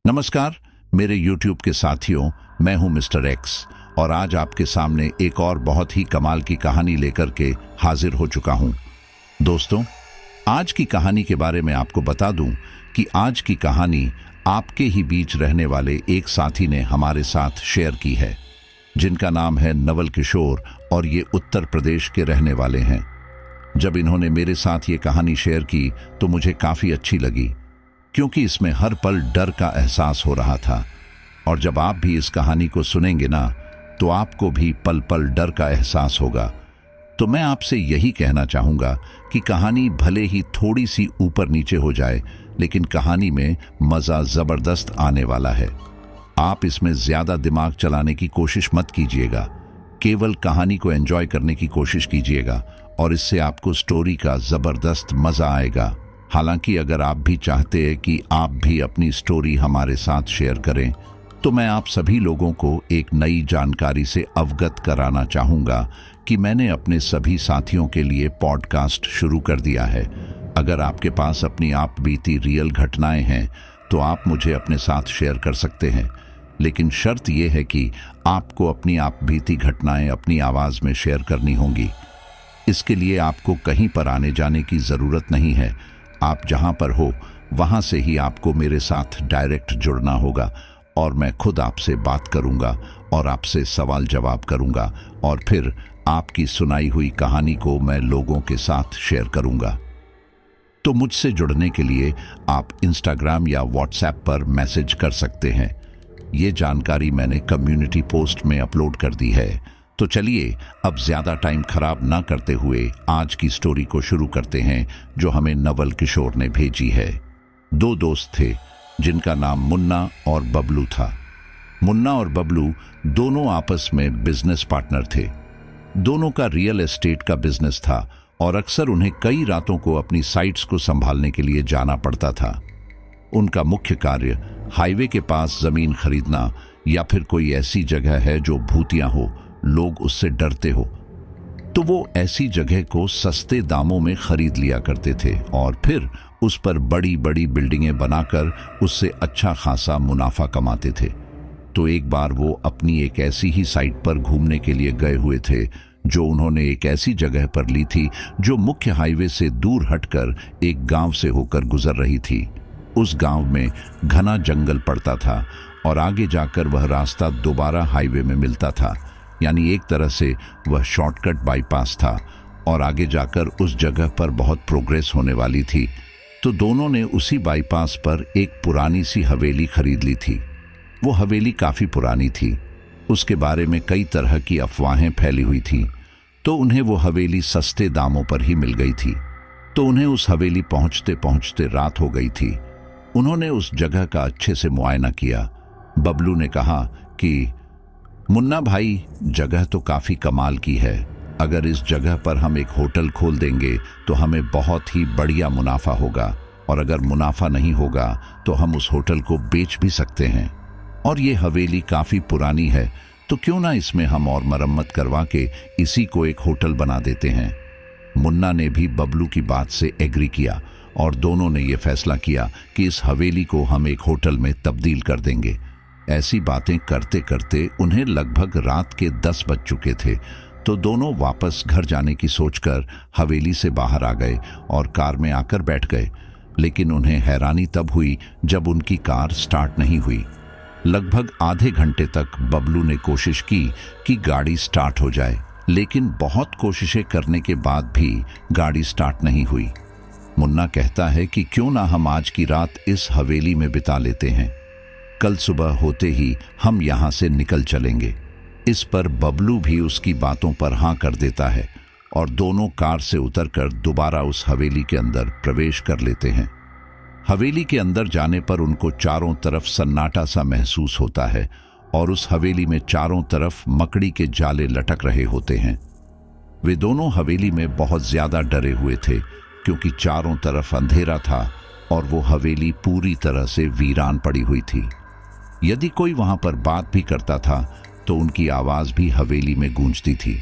नमस्कार मेरे YouTube के साथियों, मैं हूं मिस्टर एक्स और आज आपके सामने एक और बहुत ही कमाल की कहानी लेकर के हाजिर हो चुका हूं। दोस्तों, आज की कहानी के बारे में आपको बता दूं कि आज की कहानी आपके ही बीच रहने वाले एक साथी ने हमारे साथ शेयर की है, जिनका नाम है नवल किशोर और ये उत्तर प्रदेश के रहने वाले हैं। जब इन्होंने मेरे साथ ये कहानी शेयर की तो मुझे काफ़ी अच्छी लगी, क्योंकि इसमें हर पल डर का एहसास हो रहा था। और जब आप भी इस कहानी को सुनेंगे ना, तो आपको भी पल पल डर का एहसास होगा। तो मैं आपसे यही कहना चाहूँगा कि कहानी भले ही थोड़ी सी ऊपर नीचे हो जाए, लेकिन कहानी में मज़ा ज़बरदस्त आने वाला है। आप इसमें ज़्यादा दिमाग चलाने की कोशिश मत कीजिएगा, केवल कहानी को एंजॉय करने की कोशिश कीजिएगा और इससे आपको स्टोरी का ज़बरदस्त मज़ा आएगा। हालांकि अगर आप भी चाहते हैं कि आप भी अपनी स्टोरी हमारे साथ शेयर करें, तो मैं आप सभी लोगों को एक नई जानकारी से अवगत कराना चाहूँगा कि मैंने अपने सभी साथियों के लिए पॉडकास्ट शुरू कर दिया है। अगर आपके पास अपनी आप बीती रियल घटनाएं हैं तो आप मुझे अपने साथ शेयर कर सकते हैं, लेकिन शर्त यह है कि आपको अपनी आप बीती घटनाएं अपनी आवाज़ में शेयर करनी होंगी। इसके लिए आपको कहीं पर आने जाने की ज़रूरत नहीं है। आप जहां पर हो वहां से ही आपको मेरे साथ डायरेक्ट जुड़ना होगा और मैं खुद आपसे बात करूंगा और आपसे सवाल जवाब करूंगा और फिर आपकी सुनाई हुई कहानी को मैं लोगों के साथ शेयर करूंगा। तो मुझसे जुड़ने के लिए आप इंस्टाग्राम या व्हाट्सएप पर मैसेज कर सकते हैं। ये जानकारी मैंने कम्युनिटी पोस्ट में अपलोड कर दी है। तो चलिए अब ज़्यादा टाइम खराब ना करते हुए आज की स्टोरी को शुरू करते हैं, जो हमें नवल किशोर ने भेजी है। दो दोस्त थे जिनका नाम मुन्ना और बबलू था। मुन्ना और बबलू दोनों आपस में बिजनेस पार्टनर थे। दोनों का रियल एस्टेट का बिजनेस था और अक्सर उन्हें कई रातों को अपनी साइट्स को संभालने के लिए जाना पड़ता था। उनका मुख्य कार्य हाईवे के पास ज़मीन खरीदना या फिर कोई ऐसी जगह है जो भूतिया हो, लोग उससे डरते हो, तो वो ऐसी जगह को सस्ते दामों में खरीद लिया करते थे और फिर उस पर बड़ी बड़ी बिल्डिंगें बनाकर उससे अच्छा खासा मुनाफा कमाते थे। तो एक बार वो अपनी एक ऐसी ही साइट पर घूमने के लिए गए हुए थे, जो उन्होंने एक ऐसी जगह पर ली थी जो मुख्य हाईवे से दूर हटकर एक गांव से होकर गुजर रही थी। उस गांव में घना जंगल पड़ता था और आगे जाकर वह रास्ता दोबारा हाईवे में मिलता था, यानी एक तरह से वह शॉर्टकट बाईपास था और आगे जाकर उस जगह पर बहुत प्रोग्रेस होने वाली थी। तो दोनों ने उसी बाईपास पर एक पुरानी सी हवेली खरीद ली थी। वो हवेली काफ़ी पुरानी थी, उसके बारे में कई तरह की अफवाहें फैली हुई थी, तो उन्हें वो हवेली सस्ते दामों पर ही मिल गई थी। तो उन्हें उस हवेली पहुंचते पहुंचते रात हो गई थी। उन्होंने उस जगह का अच्छे से मुआयना किया। बबलू ने कहा कि मुन्ना भाई, जगह तो काफ़ी कमाल की है। अगर इस जगह पर हम एक होटल खोल देंगे तो हमें बहुत ही बढ़िया मुनाफा होगा, और अगर मुनाफा नहीं होगा तो हम उस होटल को बेच भी सकते हैं। और ये हवेली काफ़ी पुरानी है, तो क्यों ना इसमें हम और मरम्मत करवा के इसी को एक होटल बना देते हैं। मुन्ना ने भी बबलू की बात से एग्री किया और दोनों ने ये फैसला किया कि इस हवेली को हम एक होटल में तब्दील कर देंगे। ऐसी बातें करते करते उन्हें लगभग रात के 10 बज चुके थे, तो दोनों वापस घर जाने की सोचकर हवेली से बाहर आ गए और कार में आकर बैठ गए। लेकिन उन्हें हैरानी तब हुई जब उनकी कार स्टार्ट नहीं हुई। लगभग आधे घंटे तक बबलू ने कोशिश की कि गाड़ी स्टार्ट हो जाए, लेकिन बहुत कोशिशें करने के बाद भी गाड़ी स्टार्ट नहीं हुई। मुन्ना कहता है कि क्यों ना हम आज की रात इस हवेली में बिता लेते हैं, कल सुबह होते ही हम यहाँ से निकल चलेंगे। इस पर बबलू भी उसकी बातों पर हाँ कर देता है और दोनों कार से उतरकर दोबारा उस हवेली के अंदर प्रवेश कर लेते हैं। हवेली के अंदर जाने पर उनको चारों तरफ सन्नाटा सा महसूस होता है और उस हवेली में चारों तरफ मकड़ी के जाले लटक रहे होते हैं। वे दोनों हवेली में बहुत ज़्यादा डरे हुए थे, क्योंकि चारों तरफ अंधेरा था और वो हवेली पूरी तरह से वीरान पड़ी हुई थी। यदि कोई वहां पर बात भी करता था तो उनकी आवाज भी हवेली में गूंजती थी।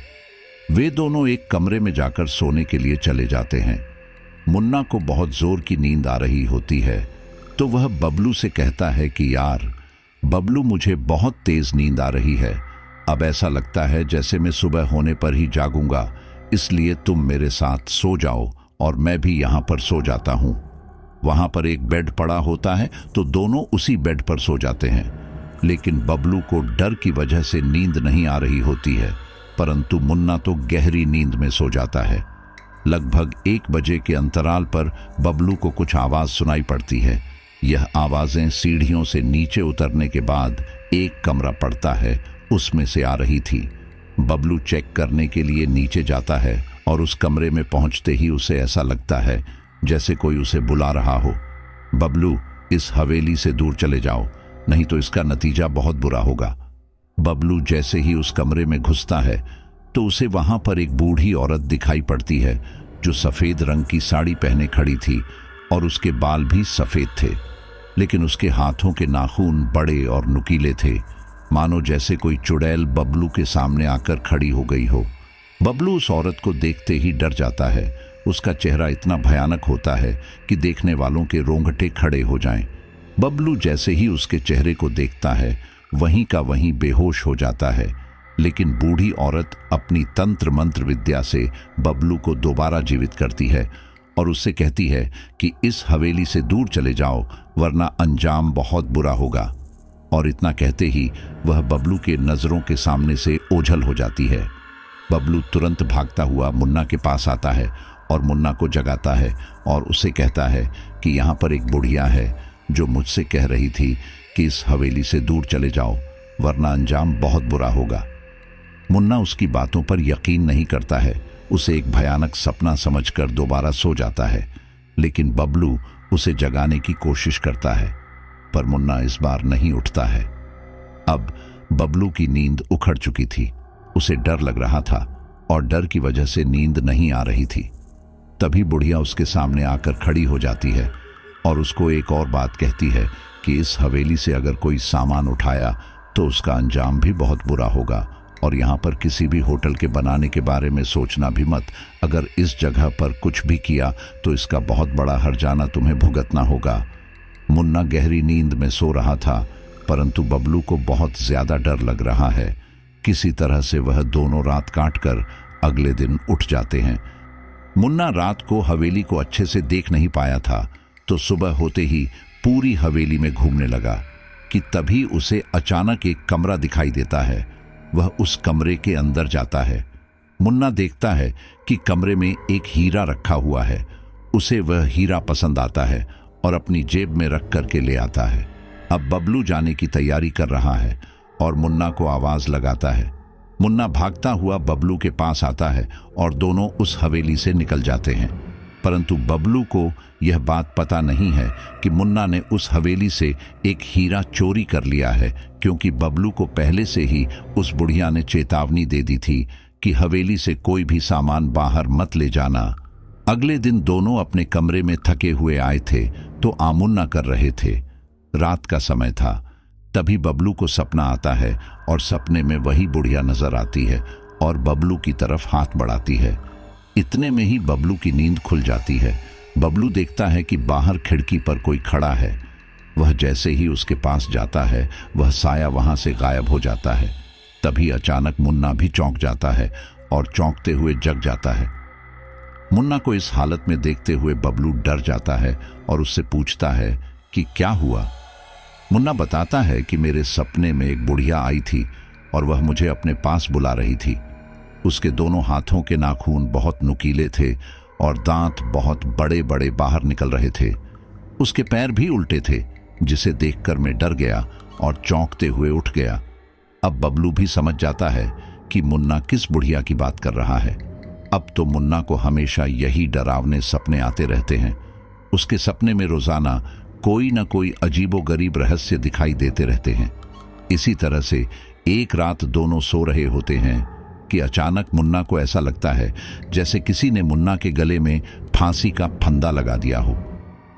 वे दोनों एक कमरे में जाकर सोने के लिए चले जाते हैं। मुन्ना को बहुत जोर की नींद आ रही होती है, तो वह बबलू से कहता है कि यार बबलू, मुझे बहुत तेज नींद आ रही है। अब ऐसा लगता है जैसे मैं सुबह होने पर ही जागूंगा, इसलिए तुम मेरे साथ सो जाओ और मैं भी यहाँ पर सो जाता हूँ। वहाँ पर एक बेड पड़ा होता है तो दोनों उसी बेड पर सो जाते हैं। लेकिन बबलू को डर की वजह से नींद नहीं आ रही होती है, परंतु मुन्ना तो गहरी नींद में सो जाता है। लगभग 1 बजे के अंतराल पर बबलू को कुछ आवाज सुनाई पड़ती है। यह आवाजें सीढ़ियों से नीचे उतरने के बाद एक कमरा पड़ता है, उसमें से आ रही थी। बबलू चेक करने के लिए नीचे जाता है और उस कमरे में पहुंचते ही उसे ऐसा लगता है जैसे कोई उसे बुला रहा हो। बबलू, इस हवेली से दूर चले जाओ, नहीं तो इसका नतीजा बहुत बुरा होगा। बबलू जैसे ही उस कमरे में घुसता है तो उसे वहां पर एक बूढ़ी औरत दिखाई पड़ती है जो सफेद रंग की साड़ी पहने खड़ी थी और उसके बाल भी सफेद थे, लेकिन उसके हाथों के नाखून बड़े और नुकीले थे, मानो जैसे कोई चुड़ैल बबलू के सामने आकर खड़ी हो गई हो। बबलू उस औरत को देखते ही डर जाता है। उसका चेहरा इतना भयानक होता है कि देखने वालों के रोंगटे खड़े हो जाएं। बबलू जैसे ही उसके चेहरे को देखता है वहीं का वहीं बेहोश हो जाता है, लेकिन बूढ़ी औरत अपनी तंत्र मंत्र विद्या से बबलू को दोबारा जीवित करती है और उससे कहती है कि इस हवेली से दूर चले जाओ, वरना अंजाम बहुत बुरा होगा। और इतना कहते ही वह बबलू के नजरों के सामने से ओझल हो जाती है। बबलू तुरंत भागता हुआ मुन्ना के पास आता है और मुन्ना को जगाता है और उसे कहता है कि यहाँ पर एक बुढ़िया है जो मुझसे कह रही थी कि इस हवेली से दूर चले जाओ, वरना अंजाम बहुत बुरा होगा। मुन्ना उसकी बातों पर यकीन नहीं करता है, उसे एक भयानक सपना समझकर दोबारा सो जाता है। लेकिन बबलू उसे जगाने की कोशिश करता है, पर मुन्ना इस बार नहीं उठता है। अब बबलू की नींद उखड़ चुकी थी, उसे डर लग रहा था और डर की वजह से नींद नहीं आ रही थी। तभी बुढ़िया उसके सामने आकर खड़ी हो जाती है और उसको एक और बात कहती है कि इस हवेली से अगर कोई सामान उठाया तो उसका अंजाम भी बहुत बुरा होगा, और यहाँ पर किसी भी होटल के बनाने के बारे में सोचना भी मत। अगर इस जगह पर कुछ भी किया तो इसका बहुत बड़ा हर्जाना तुम्हें भुगतना होगा। मुन्ना गहरी नींद में सो रहा था, परंतु बबलू को बहुत ज्यादा डर लग रहा है। किसी तरह से वह दोनों रात काटकर अगले दिन उठ जाते हैं। मुन्ना रात को हवेली को अच्छे से देख नहीं पाया था, तो सुबह होते ही पूरी हवेली में घूमने लगा कि तभी उसे अचानक एक कमरा दिखाई देता है। वह उस कमरे के अंदर जाता है। मुन्ना देखता है कि कमरे में एक हीरा रखा हुआ है। उसे वह हीरा पसंद आता है और अपनी जेब में रख करके ले आता है। अब बबलू जाने की तैयारी कर रहा है और मुन्ना को आवाज लगाता है। मुन्ना भागता हुआ बबलू के पास आता है और दोनों उस हवेली से निकल जाते हैं। परंतु बबलू को यह बात पता नहीं है कि मुन्ना ने उस हवेली से एक हीरा चोरी कर लिया है, क्योंकि बबलू को पहले से ही उस बुढ़िया ने चेतावनी दे दी थी कि हवेली से कोई भी सामान बाहर मत ले जाना। अगले दिन दोनों अपने कमरे में थके हुए आए थे तो आमुन्ना कर रहे थे। रात का समय था। तभी बबलू को सपना आता है और सपने में वही बुढ़िया नजर आती है और बबलू की तरफ हाथ बढ़ाती है। इतने में ही बबलू की नींद खुल जाती है। बबलू देखता है कि बाहर खिड़की पर कोई खड़ा है। वह जैसे ही उसके पास जाता है वह साया वहां से गायब हो जाता है। तभी अचानक मुन्ना भी चौंक जाता है और चौंकते हुए जग जाता है। मुन्ना को इस हालत में देखते हुए बबलू डर जाता है और उससे पूछता है कि क्या हुआ। मुन्ना बताता है कि मेरे सपने में एक बुढ़िया आई थी और वह मुझे अपने पास बुला रही थी। उसके दोनों हाथों के नाखून बहुत नुकीले थे और दांत बहुत बड़े बड़े बाहर निकल रहे थे। उसके पैर भी उल्टे थे, जिसे देखकर मैं डर गया और चौंकते हुए उठ गया। अब बबलू भी समझ जाता है कि मुन्ना किस बुढ़िया की बात कर रहा है। अब तो मुन्ना को हमेशा यही डरावने सपने आते रहते हैं। उसके सपने में रोजाना कोई न कोई अजीबोगरीब रहस्य दिखाई देते रहते हैं। इसी तरह से एक रात दोनों सो रहे होते हैं कि अचानक मुन्ना को ऐसा लगता है जैसे किसी ने मुन्ना के गले में फांसी का फंदा लगा दिया हो।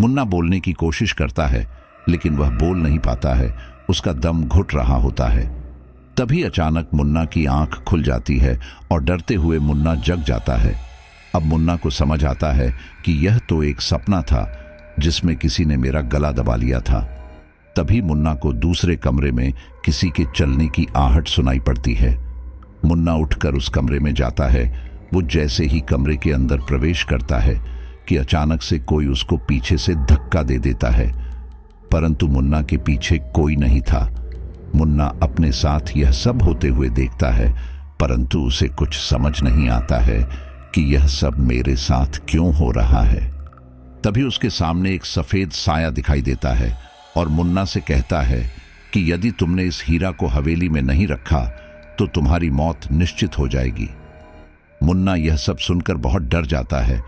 मुन्ना बोलने की कोशिश करता है, लेकिन वह बोल नहीं पाता है, उसका दम घुट रहा होता है। तभी अचानक मुन्ना की आंख खुल जाती है और डरते हुए मुन्ना जग जाता है। अब मुन्ना को समझ आता है कि यह तो एक सपना था, जिसमें किसी ने मेरा गला दबा लिया था। तभी मुन्ना को दूसरे कमरे में किसी के चलने की आहट सुनाई पड़ती है। मुन्ना उठकर उस कमरे में जाता है। वो जैसे ही कमरे के अंदर प्रवेश करता है कि अचानक से कोई उसको पीछे से धक्का दे देता है, परंतु मुन्ना के पीछे कोई नहीं था। मुन्ना अपने साथ यह सब होते हुए देखता है, परंतु उसे कुछ समझ नहीं आता है कि यह सब मेरे साथ क्यों हो रहा है। तभी उसके सामने एक सफेद साया दिखाई देता है और मुन्ना से कहता है कि यदि तुमने इस हीरा को हवेली में नहीं रखा तो तुम्हारी मौत निश्चित हो जाएगी। मुन्ना यह सब सुनकर बहुत डर जाता है,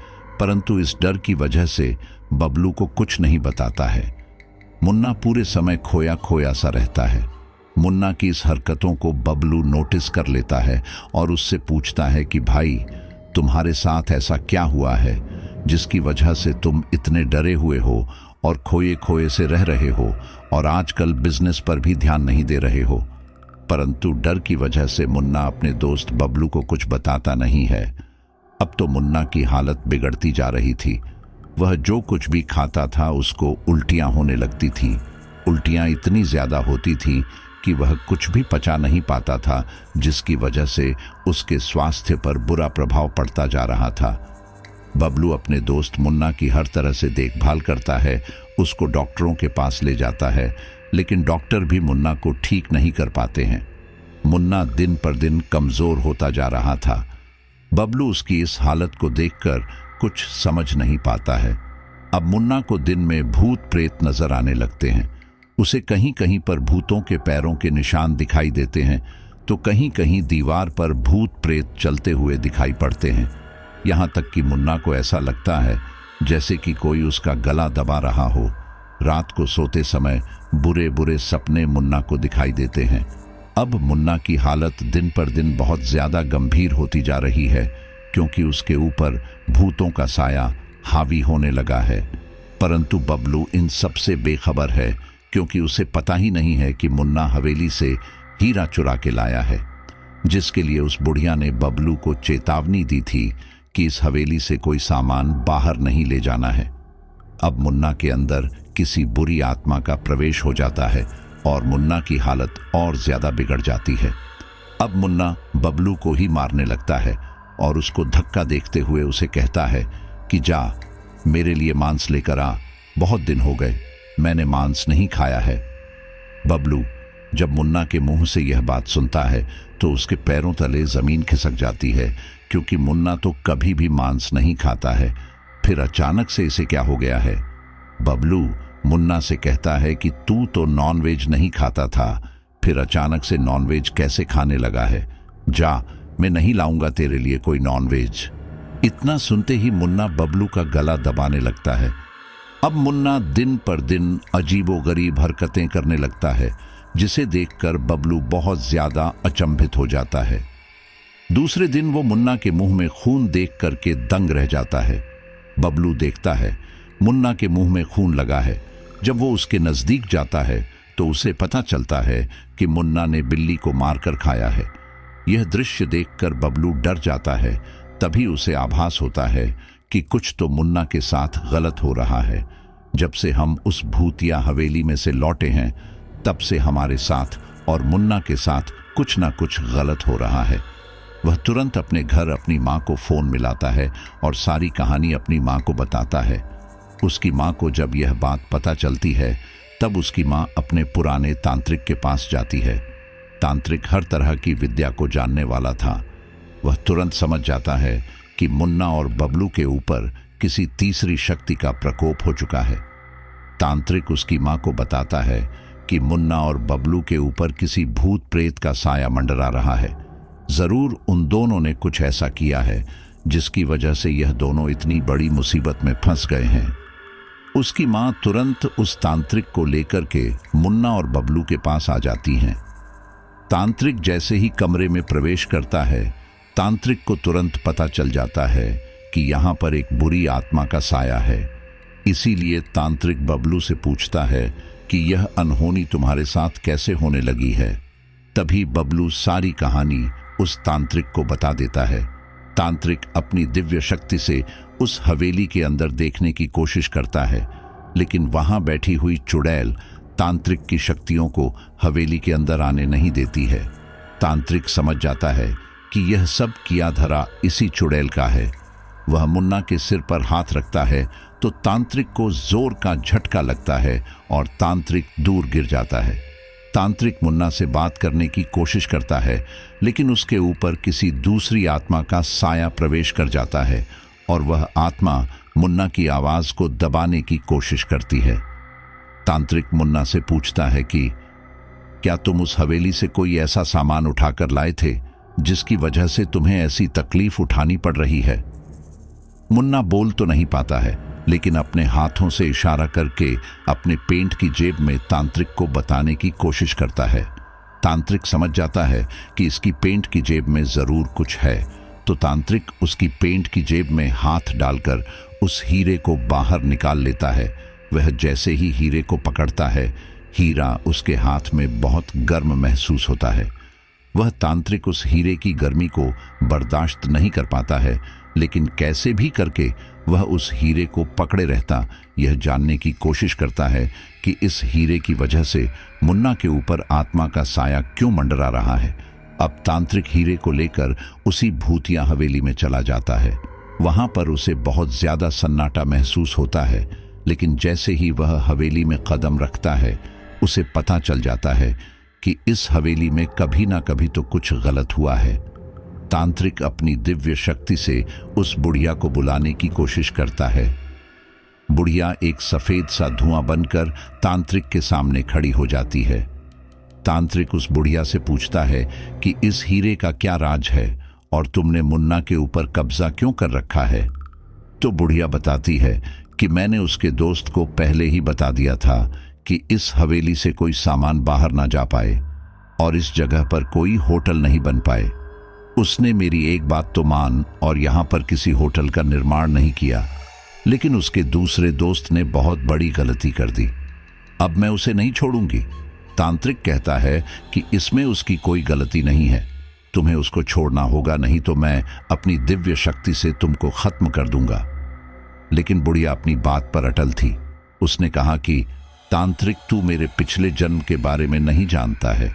परंतु इस डर की वजह से बबलू को कुछ नहीं बताता है। मुन्ना पूरे समय खोया खोया सा रहता है। मुन्ना की इस हरकतों को बबलू नोटिस कर लेता है और उससे पूछता है कि भाई, तुम्हारे साथ ऐसा क्या हुआ है जिसकी वजह से तुम इतने डरे हुए हो और खोए खोए से रह रहे हो और आजकल बिजनेस पर भी ध्यान नहीं दे रहे हो। परंतु डर की वजह से मुन्ना अपने दोस्त बबलू को कुछ बताता नहीं है। अब तो मुन्ना की हालत बिगड़ती जा रही थी। वह जो कुछ भी खाता था उसको उल्टियां होने लगती थी। उल्टियां इतनी ज्यादा होती थी कि वह कुछ भी पचा नहीं पाता था, जिसकी वजह से उसके स्वास्थ्य पर बुरा प्रभाव पड़ता जा रहा था। बबलू अपने दोस्त मुन्ना की हर तरह से देखभाल करता है, उसको डॉक्टरों के पास ले जाता है, लेकिन डॉक्टर भी मुन्ना को ठीक नहीं कर पाते हैं। मुन्ना दिन पर दिन कमजोर होता जा रहा था। बबलू उसकी इस हालत को देखकर कुछ समझ नहीं पाता है। अब मुन्ना को दिन में भूत प्रेत नजर आने लगते हैं। उसे कहीं कहीं पर भूतों के पैरों के निशान दिखाई देते हैं, तो कहीं कहीं दीवार पर भूत प्रेत चलते हुए दिखाई पड़ते हैं। यहाँ तक कि मुन्ना को ऐसा लगता है जैसे कि कोई उसका गला दबा रहा हो। रात को सोते समय बुरे बुरे सपने मुन्ना को दिखाई देते हैं। अब मुन्ना की हालत दिन पर दिन बहुत ज्यादा गंभीर होती जा रही है, क्योंकि उसके ऊपर भूतों का साया हावी होने लगा है। परंतु बबलू इन सब से बेखबर है, क्योंकि उसे पता ही नहीं है कि मुन्ना हवेली से हीरा चुरा के लाया है, जिसके लिए उस बुढ़िया ने बबलू को चेतावनी दी थी कि इस हवेली से कोई सामान बाहर नहीं ले जाना है। अब मुन्ना के अंदर किसी बुरी आत्मा का प्रवेश हो जाता है और मुन्ना की हालत और ज्यादा बिगड़ जाती है। अब मुन्ना बबलू को ही मारने लगता है और उसको धक्का देखते हुए उसे कहता है कि जा, मेरे लिए मांस लेकर आ, बहुत दिन हो गए, मैंने मांस नहीं खाया है। बबलू जब मुन्ना के मुंह से यह बात सुनता है तो उसके पैरों तले जमीन खिसक जाती है, क्योंकि मुन्ना तो कभी भी मांस नहीं खाता है। फिर अचानक से इसे क्या हो गया है? बबलू मुन्ना से कहता है कि तू तो नॉनवेज नहीं खाता था, फिर अचानक से नॉनवेज कैसे खाने लगा है? जा, मैं नहीं लाऊंगा तेरे लिए कोई नॉनवेज। इतना सुनते ही मुन्ना बबलू का गला दबाने लगता है। अब मुन्ना दिन पर दिन अजीबोगरीब हरकतें करने लगता है, जिसे देखकर बबलू बहुत ज्यादा अचंभित हो जाता है। दूसरे दिन वो मुन्ना के मुंह में खून देख करके दंग रह जाता है। बबलू देखता है मुन्ना के मुंह में खून लगा है। जब वो उसके नजदीक जाता है तो उसे पता चलता है कि मुन्ना ने बिल्ली को मारकर खाया है। यह दृश्य देखकर बबलू डर जाता है। तभी उसे आभास होता है कि कुछ तो मुन्ना के साथ गलत हो रहा है। जब से हम उस भूतिया हवेली में से लौटे हैं, तब से हमारे साथ और मुन्ना के साथ कुछ ना कुछ गलत हो रहा है। वह तुरंत अपने घर अपनी माँ को फोन मिलाता है और सारी कहानी अपनी माँ को बताता है। उसकी माँ को जब यह बात पता चलती है, तब उसकी माँ अपने पुराने तांत्रिक के पास जाती है। तांत्रिक हर तरह की विद्या को जानने वाला था। वह तुरंत समझ जाता है कि मुन्ना और बबलू के ऊपर किसी तीसरी शक्ति का प्रकोप हो चुका है। तांत्रिक उसकी माँ को बताता है कि मुन्ना और बबलू के ऊपर किसी भूत प्रेत का साया मंडरा रहा है। जरूर उन दोनों ने कुछ ऐसा किया है जिसकी वजह से यह दोनों इतनी बड़ी मुसीबत में फंस गए हैं। उसकी माँ तुरंत उस तांत्रिक को लेकर के मुन्ना और बबलू के पास आ जाती हैं। तांत्रिक जैसे ही कमरे में प्रवेश करता है, तांत्रिक को तुरंत पता चल जाता है कि यहाँ पर एक बुरी आत्मा का साया है। इसीलिए तांत्रिक बबलू से पूछता है कि यह अनहोनी तुम्हारे साथ कैसे होने लगी है। तभी बबलू सारी कहानी उस तांत्रिक को बता देता है। तांत्रिक अपनी दिव्य शक्ति से उस हवेली के अंदर देखने की कोशिश करता है, लेकिन वहां बैठी हुई चुड़ैल तांत्रिक की शक्तियों को हवेली के अंदर आने नहीं देती है। तांत्रिक समझ जाता है कि यह सब किया धरा इसी चुड़ैल का है। वह मुन्ना के सिर पर हाथ रखता है तो तांत्रिक को जोर का झटका लगता है और तांत्रिक दूर गिर जाता है। तांत्रिक मुन्ना से बात करने की कोशिश करता है, लेकिन उसके ऊपर किसी दूसरी आत्मा का साया प्रवेश कर जाता है और वह आत्मा मुन्ना की आवाज को दबाने की कोशिश करती है। तांत्रिक मुन्ना से पूछता है कि क्या तुम उस हवेली से कोई ऐसा सामान उठाकर लाए थे जिसकी वजह से तुम्हें ऐसी तकलीफ उठानी पड़ रही है। मुन्ना बोल तो नहीं पाता है, लेकिन अपने हाथों से इशारा करके अपने पेंट की जेब में तांत्रिक को बताने की कोशिश करता है। तांत्रिक समझ जाता है कि इसकी पेंट की जेब में जरूर कुछ है, तो तांत्रिक उसकी पेंट की जेब में हाथ डालकर उस हीरे को बाहर निकाल लेता है। वह जैसे ही हीरे को पकड़ता है, हीरा उसके हाथ में बहुत गर्म महसूस होता है। वह तांत्रिक उस हीरे की गर्मी को बर्दाश्त नहीं कर पाता है, लेकिन कैसे भी करके वह उस हीरे को पकड़े रहता, यह जानने की कोशिश करता है कि इस हीरे की वजह से मुन्ना के ऊपर आत्मा का साया क्यों मंडरा रहा है। अब तांत्रिक हीरे को लेकर उसी भूतिया हवेली में चला जाता है। वहां पर उसे बहुत ज्यादा सन्नाटा महसूस होता है, लेकिन जैसे ही वह हवेली में कदम रखता है, उसे पता चल जाता है कि इस हवेली में कभी ना कभी तो कुछ गलत हुआ है। तांत्रिक अपनी दिव्य शक्ति से उस बुढ़िया को बुलाने की कोशिश करता है। बुढ़िया एक सफेद सा धुआं बनकर तांत्रिक के सामने खड़ी हो जाती है। तांत्रिक उस बुढ़िया से पूछता है कि इस हीरे का क्या राज है और तुमने मुन्ना के ऊपर कब्जा क्यों कर रखा है। तो बुढ़िया बताती है कि मैंने उसके दोस्त को पहले ही बता दिया था कि इस हवेली से कोई सामान बाहर ना जा पाए और इस जगह पर कोई होटल नहीं बन पाए। उसने मेरी एक बात तो मान और यहाँ पर किसी होटल का निर्माण नहीं किया, लेकिन उसके दूसरे दोस्त ने बहुत बड़ी गलती कर दी। अब मैं उसे नहीं छोड़ूंगी। तांत्रिक कहता है कि इसमें उसकी कोई गलती नहीं है, तुम्हें उसको छोड़ना होगा, नहीं तो मैं अपनी दिव्य शक्ति से तुमको खत्म कर दूंगा। लेकिन बुढ़िया अपनी बात पर अटल थी। उसने कहा कि तांत्रिक, तू मेरे पिछले जन्म के बारे में नहीं जानता है।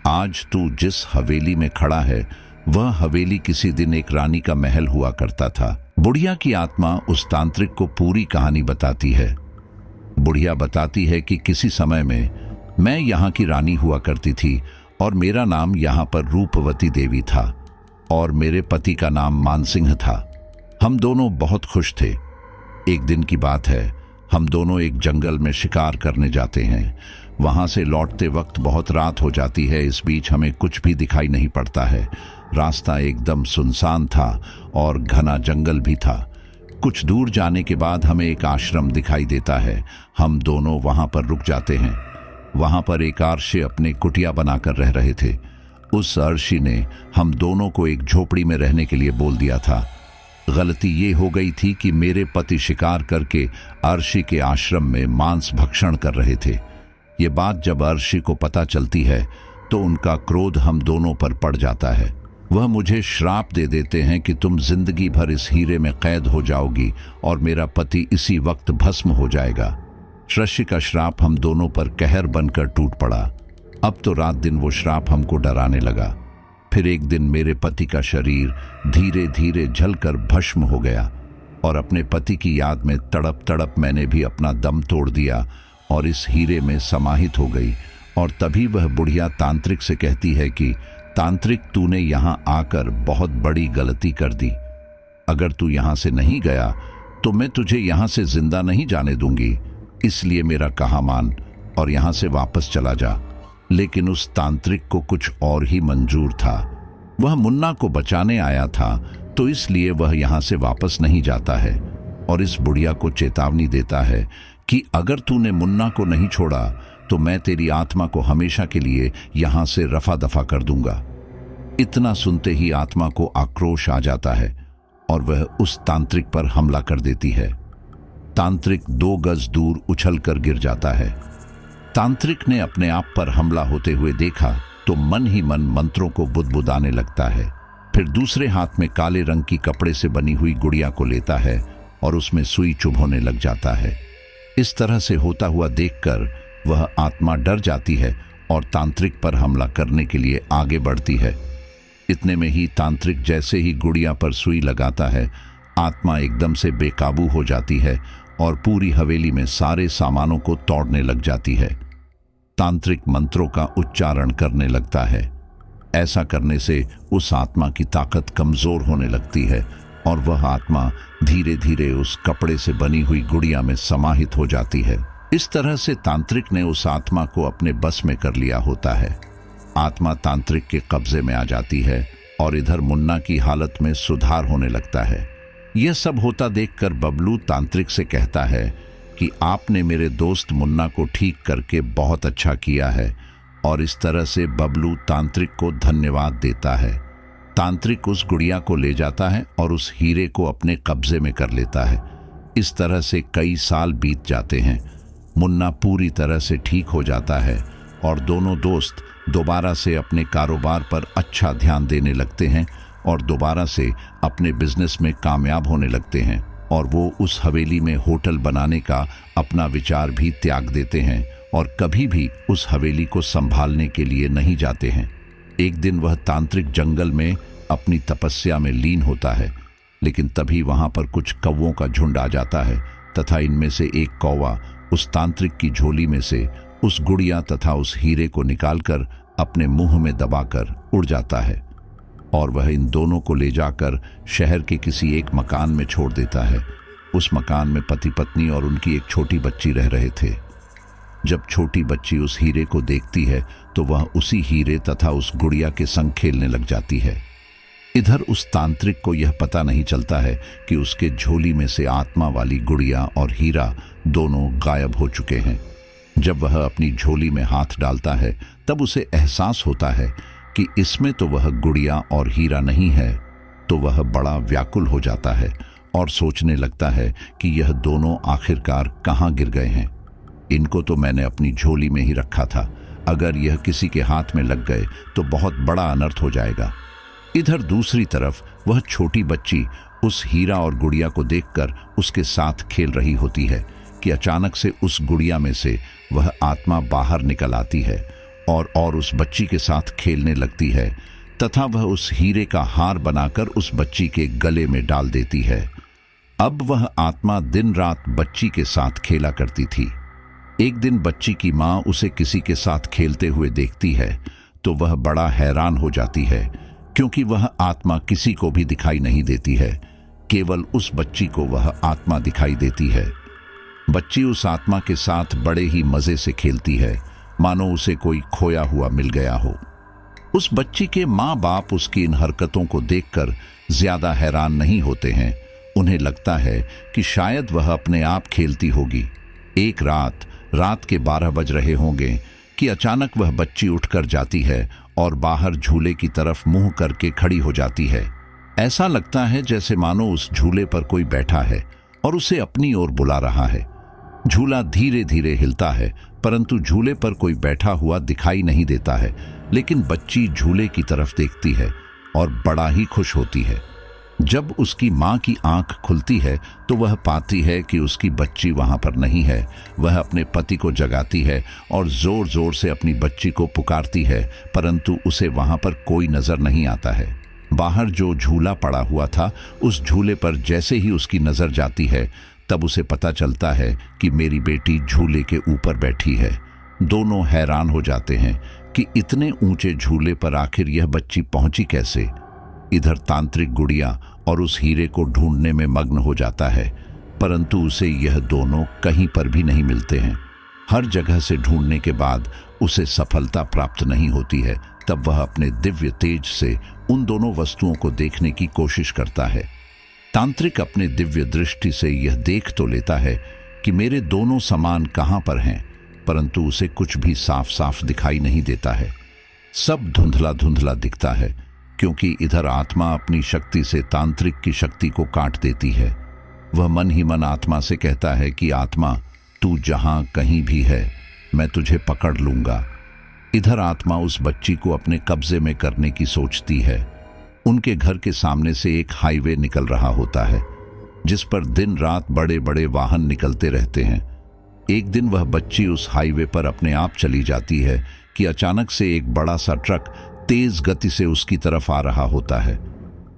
आज तू जिस हवेली में खड़ा है, वह हवेली किसी दिन एक रानी का महल हुआ करता था। बुढ़िया की आत्मा उस तांत्रिक को पूरी कहानी बताती है। बुढ़िया बताती है कि किसी समय में मैं यहाँ की रानी हुआ करती थी और मेरा नाम यहाँ पर रूपवती देवी था और मेरे पति का नाम मानसिंह था। हम दोनों बहुत खुश थे। एक दिन की बात है, हम दोनों एक जंगल में शिकार करने जाते हैं। वहां से लौटते वक्त बहुत रात हो जाती है। इस बीच हमें कुछ भी दिखाई नहीं पड़ता है। रास्ता एकदम सुनसान था और घना जंगल भी था। कुछ दूर जाने के बाद हमें एक आश्रम दिखाई देता है। हम दोनों वहां पर रुक जाते हैं। वहां पर एक आर्षी अपने कुटिया बनाकर रह रहे थे। उस अर्शी ने हम दोनों को एक झोपड़ी में रहने के लिए बोल दिया था। गलती ये हो गई थी कि मेरे पति शिकार करके अर्शी के आश्रम में मांस भक्षण कर रहे थे। ये बात जब अर्शी को पता चलती है तो उनका क्रोध हम दोनों पर पड़ जाता है। वह मुझे श्राप दे देते हैं कि तुम जिंदगी भर इस हीरे में कैद हो जाओगी और मेरा पति इसी वक्त भस्म हो जाएगा। अर्शी का श्राप हम दोनों पर कहर बनकर टूट पड़ा। अब तो रात दिन वो श्राप हमको डराने लगा। फिर एक दिन मेरे पति का शरीर धीरे धीरे जलकर भस्म हो गया और अपने पति की याद में तड़प तड़प मैंने भी अपना दम तोड़ दिया और इस हीरे में समाहित हो गई। और तभी वह बुढ़िया तांत्रिक से कहती है कि तांत्रिक, तूने यहाँ आकर बहुत बड़ी गलती कर दी। अगर तू यहाँ से नहीं गया तो मैं तुझे यहाँ से जिंदा नहीं जाने दूंगी। इसलिए मेरा कहा मान और यहाँ से वापस चला जा। लेकिन उस तांत्रिक को कुछ और ही मंजूर था। वह मुन्ना को बचाने आया था, तो इसलिए वह यहाँ से वापस नहीं जाता है और इस बुढ़िया को चेतावनी देता है कि अगर तूने मुन्ना को नहीं छोड़ा तो मैं तेरी आत्मा को हमेशा के लिए यहाँ से रफा दफा कर दूंगा। इतना सुनते ही आत्मा को आक्रोश आ जाता है और वह उस तांत्रिक पर हमला कर देती है। तांत्रिक 2 गज दूर उछलकर गिर जाता है। तांत्रिक ने अपने आप पर हमला होते हुए देखा तो मन ही मन मंत्रों को बुदबुदाने लगता है। फिर दूसरे हाथ में काले रंग की कपड़े से बनी हुई गुड़िया को लेता है और उसमें सुई चुभोने लग जाता है। इस तरह से होता हुआ देखकर वह आत्मा डर जाती है और तांत्रिक पर हमला करने के लिए आगे बढ़ती है। इतने में ही तांत्रिक जैसे ही गुड़िया पर सुई लगाता है, आत्मा एकदम से बेकाबू हो जाती है और पूरी हवेली में सारे सामानों को तोड़ने लग जाती है। तांत्रिक मंत्रों का उच्चारण करने लगता है। ऐसा करने से उस आत्मा की ताकत कमजोर होने लगती है और वह आत्मा धीरे धीरे उस कपड़े से बनी हुई गुड़िया में समाहित हो जाती है। इस तरह से तांत्रिक ने उस आत्मा को अपने बस में कर लिया होता है। आत्मा तांत्रिक के कब्जे में आ जाती है और इधर मुन्ना की हालत में सुधार होने लगता है। यह सब होता देखकर बबलू तांत्रिक से कहता है कि आपने मेरे दोस्त मुन्ना को ठीक करके बहुत अच्छा किया है, और इस तरह से बबलू तांत्रिक को धन्यवाद देता है। तांत्रिक उस गुड़िया को ले जाता है और उस हीरे को अपने कब्जे में कर लेता है। इस तरह से कई साल बीत जाते हैं। मुन्ना पूरी तरह से ठीक हो जाता है और दोनों दोस्त दोबारा से अपने कारोबार पर अच्छा ध्यान देने लगते हैं और दोबारा से अपने बिजनेस में कामयाब होने लगते हैं, और वो उस हवेली में होटल बनाने का अपना विचार भी त्याग देते हैं और कभी भी उस हवेली को संभालने के लिए नहीं जाते हैं। एक दिन वह तांत्रिक जंगल में अपनी तपस्या में लीन होता है, लेकिन तभी वहां पर कुछ कौवों का झुंड आ जाता है तथा इनमें से एक कौवा उस तांत्रिक की झोली में से उस गुड़िया तथा उस हीरे को निकालकर अपने मुंह में दबाकर उड़ जाता है और वह इन दोनों को ले जाकर शहर के किसी एक मकान में छोड़ देता है। उस मकान में पति पत्नी और उनकी एक छोटी बच्ची रह रहे थे। जब छोटी बच्ची उस हीरे को देखती है तो वह उसी हीरे तथा उस गुड़िया के संग खेलने लग जाती है। इधर उस तांत्रिक को यह पता नहीं चलता है कि उसके झोली में से आत्मा वाली गुड़िया और हीरा दोनों गायब हो चुके हैं। जब वह अपनी झोली में हाथ डालता है तब उसे एहसास होता है कि इसमें तो वह गुड़िया और हीरा नहीं है। तो वह बड़ा व्याकुल हो जाता है और सोचने लगता है कि यह दोनों आखिरकार कहाँ गिर गए हैं। इनको तो मैंने अपनी झोली में ही रखा था, अगर यह किसी के हाथ में लग गए तो बहुत बड़ा अनर्थ हो जाएगा। इधर दूसरी तरफ वह छोटी बच्ची उस हीरा और गुड़िया को देखकर उसके साथ खेल रही होती है कि अचानक से उस गुड़िया में से वह आत्मा बाहर निकल आती है और उस बच्ची के साथ खेलने लगती है तथा वह उस हीरे का हार बनाकर उस बच्ची के गले में डाल देती है। अब वह आत्मा दिन रात बच्ची के साथ खेला करती थी। एक दिन बच्ची की माँ उसे किसी के साथ खेलते हुए देखती है तो वह बड़ा हैरान हो जाती है, क्योंकि वह आत्मा किसी को भी दिखाई नहीं देती है, केवल उस बच्ची को वह आत्मा दिखाई देती है। बच्ची उस आत्मा के साथ बड़े ही मजे से खेलती है, मानो उसे कोई खोया हुआ मिल गया हो। उस बच्ची के माँ बाप उसकी इन हरकतों को देखकर ज्यादा हैरान नहीं होते हैं। उन्हें लगता है कि शायद वह अपने आप खेलती होगी। एक रात के 12 बज रहे होंगे कि अचानक वह बच्ची उठकर जाती है और बाहर झूले की तरफ मुंह करके खड़ी हो जाती है। ऐसा लगता है जैसे मानो उस झूले पर कोई बैठा है और उसे अपनी ओर बुला रहा है। झूला धीरे धीरे हिलता है, परंतु झूले पर कोई बैठा हुआ दिखाई नहीं देता है, लेकिन बच्ची झूले की तरफ देखती है और बड़ा ही खुश होती है। जब उसकी माँ की आंख खुलती है तो वह पाती है कि उसकी बच्ची वहां पर नहीं है। वह अपने पति को जगाती है और जोर जोर से अपनी बच्ची को पुकारती है, परंतु उसे वहां पर कोई नजर नहीं आता है। बाहर जो झूला पड़ा हुआ था, उस झूले पर जैसे ही उसकी नजर जाती है तब उसे पता चलता है कि मेरी बेटी झूले के ऊपर बैठी है। दोनों हैरान हो जाते हैं कि इतने ऊंचे झूले पर आखिर यह बच्ची पहुंची कैसे। इधर तांत्रिक गुड़िया और उस हीरे को ढूंढने में मग्न हो जाता है, परंतु उसे यह दोनों कहीं पर भी नहीं मिलते हैं। हर जगह से ढूंढने के बाद उसे सफलता प्राप्त नहीं होती है। तब वह अपने दिव्य तेज से उन दोनों वस्तुओं को देखने की कोशिश करता है। तांत्रिक अपने दिव्य दृष्टि से यह देख तो लेता है कि मेरे दोनों सामान कहां पर हैं, परंतु उसे कुछ भी साफ साफ दिखाई नहीं देता है। सब धुंधला धुंधला दिखता है, क्योंकि इधर आत्मा अपनी शक्ति से तांत्रिक की शक्ति को काट देती है। वह मन ही मन आत्मा से कहता है कि आत्मा, तू जहां कहीं भी है, मैं तुझे पकड़ लूंगा। इधर आत्मा उस बच्ची को अपने कब्जे में करने की सोचती है। उनके घर के सामने से एक हाईवे निकल रहा होता है, जिस पर दिन रात बड़े बड़े वाहन निकलते रहते हैं। एक दिन वह बच्ची उस हाईवे पर अपने आप चली जाती है कि अचानक से एक बड़ा सा ट्रक तेज गति से उसकी तरफ आ रहा होता है।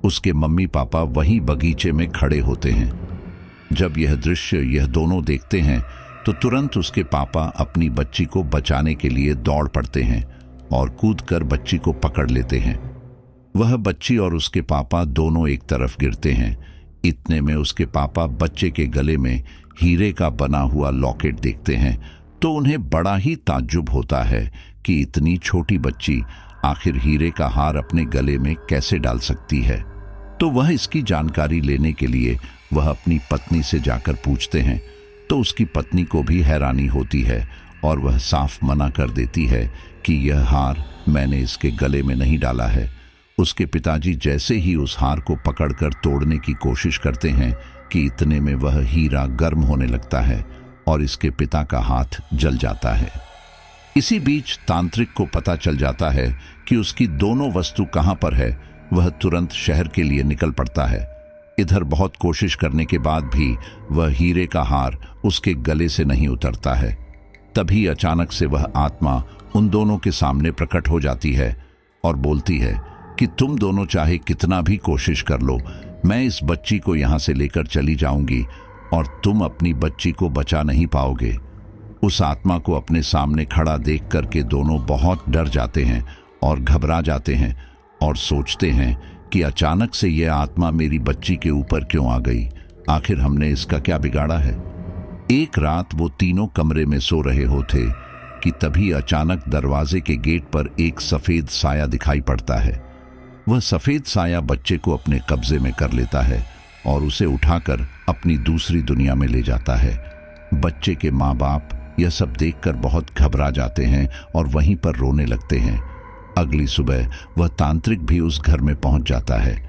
उसके मम्मी पापा वहीं बगीचे में खड़े होते हैं। जब यह दृश्य यह दोनों देखते हैं तो तुरंत उसके पापा अपनी बच्ची को बचाने के लिए दौड़ पड़ते हैं और कूदकर बच्ची को पकड़ लेते हैं। वह बच्ची और उसके पापा दोनों एक तरफ गिरते हैं। इतने में उसके पापा बच्चे के गले में हीरे का बना हुआ लॉकेट देखते हैं तो उन्हें बड़ा ही ताज्जुब होता है कि इतनी छोटी बच्ची आखिर हीरे का हार अपने गले में कैसे डाल सकती है। तो वह इसकी जानकारी लेने के लिए वह अपनी पत्नी से जाकर पूछते हैं तो उसकी पत्नी को भी हैरानी होती है और वह साफ मना कर देती है कि यह हार मैंने इसके गले में नहीं डाला है। उसके पिताजी जैसे ही उस हार को पकड़कर तोड़ने की कोशिश करते हैं कि इतने में वह हीरा गर्म होने लगता है और इसके पिता का हाथ जल जाता है। इसी बीच तांत्रिक को पता चल जाता है कि उसकी दोनों वस्तु कहां पर है। वह तुरंत शहर के लिए निकल पड़ता है। इधर बहुत कोशिश करने के बाद भी वह हीरे का हार उसके गले से नहीं उतरता है। तभी अचानक से वह आत्मा उन दोनों के सामने प्रकट हो जाती है और बोलती है कि तुम दोनों चाहे कितना भी कोशिश कर लो, मैं इस बच्ची को यहां से लेकर चली जाऊंगी और तुम अपनी बच्ची को बचा नहीं पाओगे। उस आत्मा को अपने सामने खड़ा देख करके दोनों बहुत डर जाते हैं और घबरा जाते हैं और सोचते हैं कि अचानक से यह आत्मा मेरी बच्ची के ऊपर क्यों आ गई, आखिर हमने इसका क्या बिगाड़ा है। एक रात वो तीनों कमरे में सो रहे होते कि तभी अचानक दरवाजे के गेट पर एक सफेद साया दिखाई पड़ता है। वह सफेद साया बच्चे को अपने कब्जे में कर लेता है और उसे उठाकर अपनी दूसरी दुनिया में ले जाता है। बच्चे के माँ बाप यह सब देखकर बहुत घबरा जाते हैं और वहीं पर रोने लगते हैं। अगली सुबह वह तांत्रिक भी उस घर में पहुंच जाता है।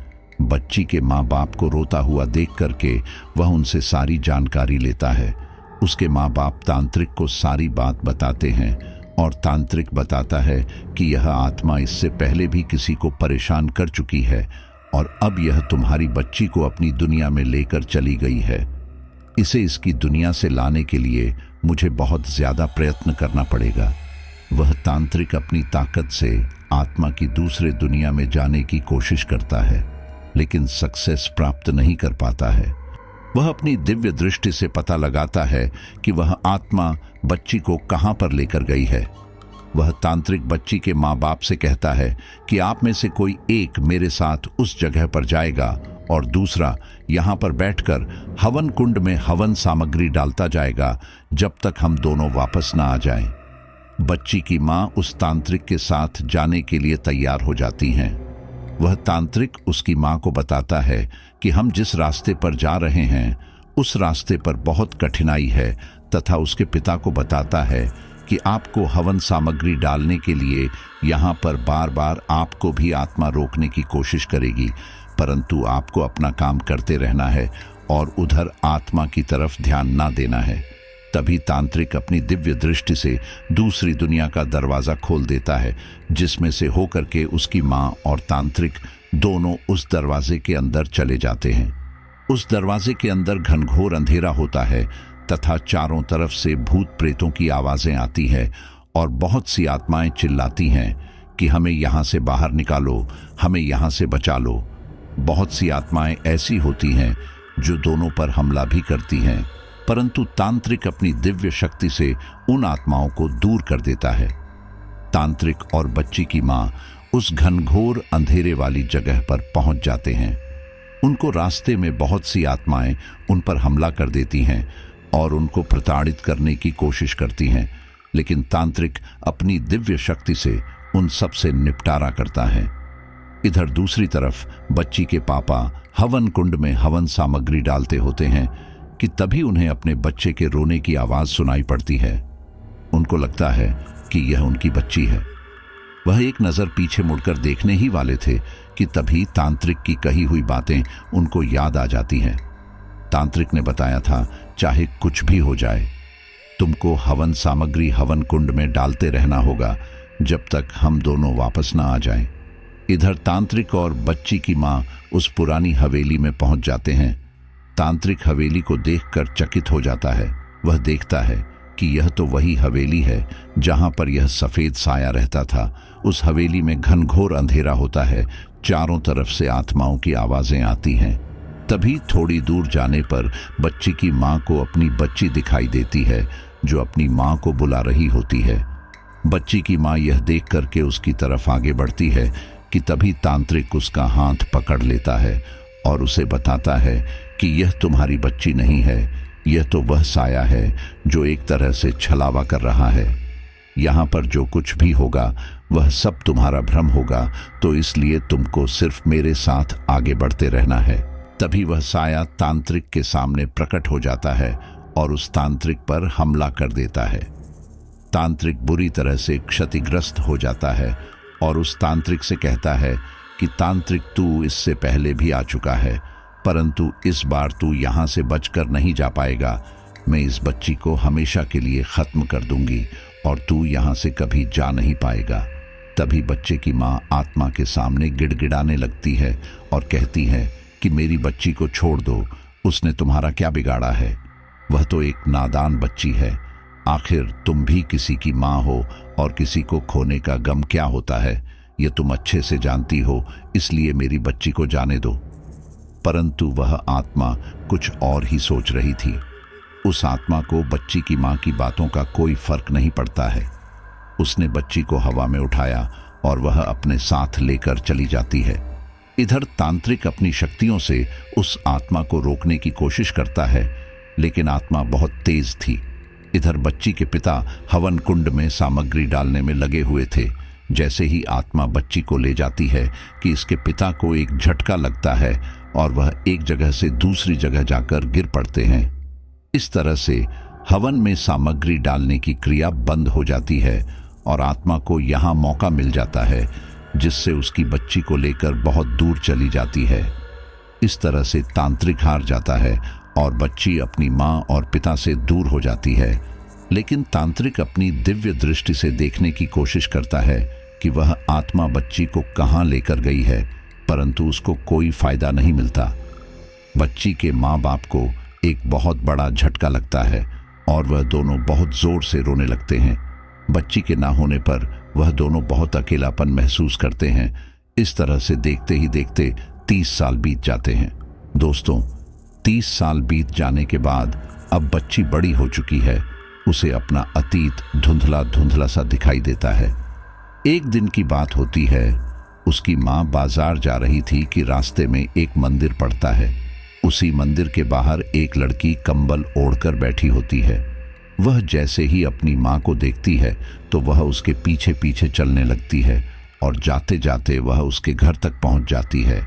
बच्ची के माँ बाप को रोता हुआ देख करके वह उनसे सारी जानकारी लेता है। उसके माँ बाप तांत्रिक को सारी बात बताते हैं और तांत्रिक बताता है कि यह आत्मा इससे पहले भी किसी को परेशान कर चुकी है और अब यह तुम्हारी बच्ची को अपनी दुनिया में लेकर चली गई है। इसे इसकी दुनिया से लाने के लिए मुझे बहुत ज्यादा प्रयत्न करना पड़ेगा। वह तांत्रिक अपनी ताकत से आत्मा की दूसरे दुनिया में जाने की कोशिश करता है लेकिन सक्सेस प्राप्त नहीं कर पाता है। वह अपनी दिव्य दृष्टि से पता लगाता है कि वह आत्मा बच्ची को कहां पर लेकर गई है। वह तांत्रिक बच्ची के माँ बाप से कहता है कि आप में से कोई एक मेरे साथ उस जगह पर जाएगा और दूसरा यहाँ पर बैठकर हवन कुंड में हवन सामग्री डालता जाएगा जब तक हम दोनों वापस ना आ जाएं। बच्ची की माँ उस तांत्रिक के साथ जाने के लिए तैयार हो जाती हैं। वह तांत्रिक उसकी माँ को बताता है कि हम जिस रास्ते पर जा रहे हैं उस रास्ते पर बहुत कठिनाई है तथा उसके पिता को बताता है कि आपको हवन सामग्री डालने के लिए यहाँ पर बार बार आपको भी आत्मा रोकने की कोशिश करेगी, परंतु आपको अपना काम करते रहना है और उधर आत्मा की तरफ ध्यान ना देना है। तभी तांत्रिक अपनी दिव्य दृष्टि से दूसरी दुनिया का दरवाजा खोल देता है जिसमें से होकर के उसकी माँ और तांत्रिक दोनों उस दरवाजे के अंदर चले जाते हैं। उस दरवाजे के अंदर घनघोर अंधेरा होता है तथा चारों तरफ से भूत प्रेतों की आवाजें आती हैं और बहुत सी आत्माएं चिल्लाती हैं कि हमें यहाँ से बाहर निकालो, हमें यहाँ से बचा लो। बहुत सी आत्माएं ऐसी होती हैं जो दोनों पर हमला भी करती हैं, परंतु तांत्रिक अपनी दिव्य शक्ति से उन आत्माओं को दूर कर देता है। तांत्रिक और बच्ची की माँ उस घनघोर अंधेरे वाली जगह पर पहुंच जाते हैं। उनको रास्ते में बहुत सी आत्माएं उन पर हमला कर देती हैं और उनको प्रताड़ित करने की कोशिश करती हैं, लेकिन तांत्रिक अपनी दिव्य शक्ति से उन सब से निपटारा करता है। इधर दूसरी तरफ बच्ची के पापा हवन कुंड में हवन सामग्री डालते होते हैं कि तभी उन्हें अपने बच्चे के रोने की आवाज सुनाई पड़ती है। उनको लगता है कि यह उनकी बच्ची है। वह एक नजर पीछे मुड़कर देखने ही वाले थे कि तभी तांत्रिक की कही हुई बातें उनको याद आ जाती हैं। तांत्रिक ने बताया था, चाहे कुछ भी हो जाए, तुमको हवन सामग्री हवन कुंड में डालते रहना होगा जब तक हम दोनों वापस ना आ जाएं। इधर तांत्रिक और बच्ची की माँ उस पुरानी हवेली में पहुंच जाते हैं। तांत्रिक हवेली को देखकर चकित हो जाता है। वह देखता है कि यह तो वही हवेली है जहां पर यह सफेद साया रहता था। उस हवेली में घनघोर अंधेरा होता है, चारों तरफ से आत्माओं की आवाजें आती हैं। तभी थोड़ी दूर जाने पर बच्ची की माँ को अपनी बच्ची दिखाई देती है जो अपनी माँ को बुला रही होती है। बच्ची की माँ यह देख करके उसकी तरफ आगे बढ़ती है कि तभी तांत्रिक उसका हाथ पकड़ लेता है और उसे बताता है कि यह तुम्हारी बच्ची नहीं है, यह तो वह साया है जो एक तरह से छलावा कर रहा है। यहाँ पर जो कुछ भी होगा वह सब तुम्हारा भ्रम होगा, तो इसलिए तुमको सिर्फ मेरे साथ आगे बढ़ते रहना है। तभी वह साया तांत्रिक के सामने प्रकट हो जाता है और उस तांत्रिक पर हमला कर देता है। तांत्रिक बुरी तरह से क्षतिग्रस्त हो जाता है और उस तांत्रिक से कहता है कि तांत्रिक तू इससे पहले भी आ चुका है, परंतु इस बार तू यहाँ से बचकर नहीं जा पाएगा। मैं इस बच्ची को हमेशा के लिए खत्म कर दूंगी और तू यहाँ से कभी जा नहीं पाएगा। तभी बच्चे की माँ आत्मा के सामने गिड़गिड़ाने लगती है और कहती है कि मेरी बच्ची को छोड़ दो, उसने तुम्हारा क्या बिगाड़ा है, वह तो एक नादान बच्ची है। आखिर तुम भी किसी की माँ हो और किसी को खोने का गम क्या होता है ये तुम अच्छे से जानती हो, इसलिए मेरी बच्ची को जाने दो। परंतु वह आत्मा कुछ और ही सोच रही थी। उस आत्मा को बच्ची की माँ की बातों का कोई फर्क नहीं पड़ता है। उसने बच्ची को हवा में उठाया और वह अपने साथ लेकर चली जाती है। इधर तांत्रिक अपनी शक्तियों से उस आत्मा को रोकने की कोशिश करता है, लेकिन आत्मा बहुत तेज थी। इधर बच्ची के पिता हवन कुंड में सामग्री डालने में लगे हुए थे। जैसे ही आत्मा बच्ची को ले जाती है कि इसके पिता को एक झटका लगता है और वह एक जगह से दूसरी जगह जाकर गिर पड़ते हैं। इस तरह से हवन में सामग्री डालने की क्रिया बंद हो जाती है और आत्मा को यहाँ मौका मिल जाता है, जिससे उसकी बच्ची को लेकर बहुत दूर चली जाती है। इस तरह से तांत्रिक हार जाता है और बच्ची अपनी माँ और पिता से दूर हो जाती है। लेकिन तांत्रिक अपनी दिव्य दृष्टि से देखने की कोशिश करता है कि वह आत्मा बच्ची को कहाँ लेकर गई है, परंतु उसको कोई फायदा नहीं मिलता। बच्ची के माँ बाप को एक बहुत बड़ा झटका लगता है और वह दोनों बहुत जोर से रोने लगते हैं। बच्ची के ना होने पर वह दोनों बहुत अकेलापन महसूस करते हैं। इस तरह से देखते ही देखते 30 साल बीत जाते हैं। दोस्तों, 30 साल बीत जाने के बाद अब बच्ची बड़ी हो चुकी है। उसे अपना अतीत धुंधला धुंधला सा दिखाई देता है। एक दिन की बात होती है, उसकी माँ बाजार जा रही थी कि रास्ते में एक मंदिर पड़ता है। उसी मंदिर के बाहर एक लड़की कंबल ओढ़कर बैठी होती है। वह जैसे ही अपनी माँ को देखती है तो वह उसके पीछे पीछे चलने लगती है और जाते जाते वह उसके घर तक पहुँच जाती है।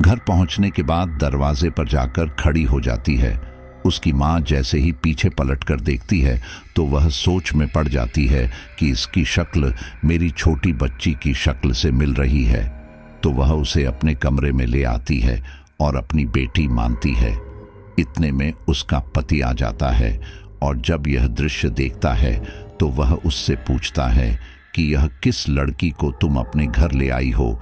घर पहुँचने के बाद दरवाजे पर जाकर खड़ी हो जाती है। उसकी माँ जैसे ही पीछे पलटकर देखती है तो वह सोच में पड़ जाती है कि इसकी शक्ल मेरी छोटी बच्ची की शक्ल से मिल रही है। तो वह उसे अपने कमरे में ले आती है और अपनी बेटी मानती है। इतने में उसका पति आ जाता है और जब यह दृश्य देखता है तो वह उससे पूछता है कि यह किस लड़की को तुम अपने घर ले आई हो।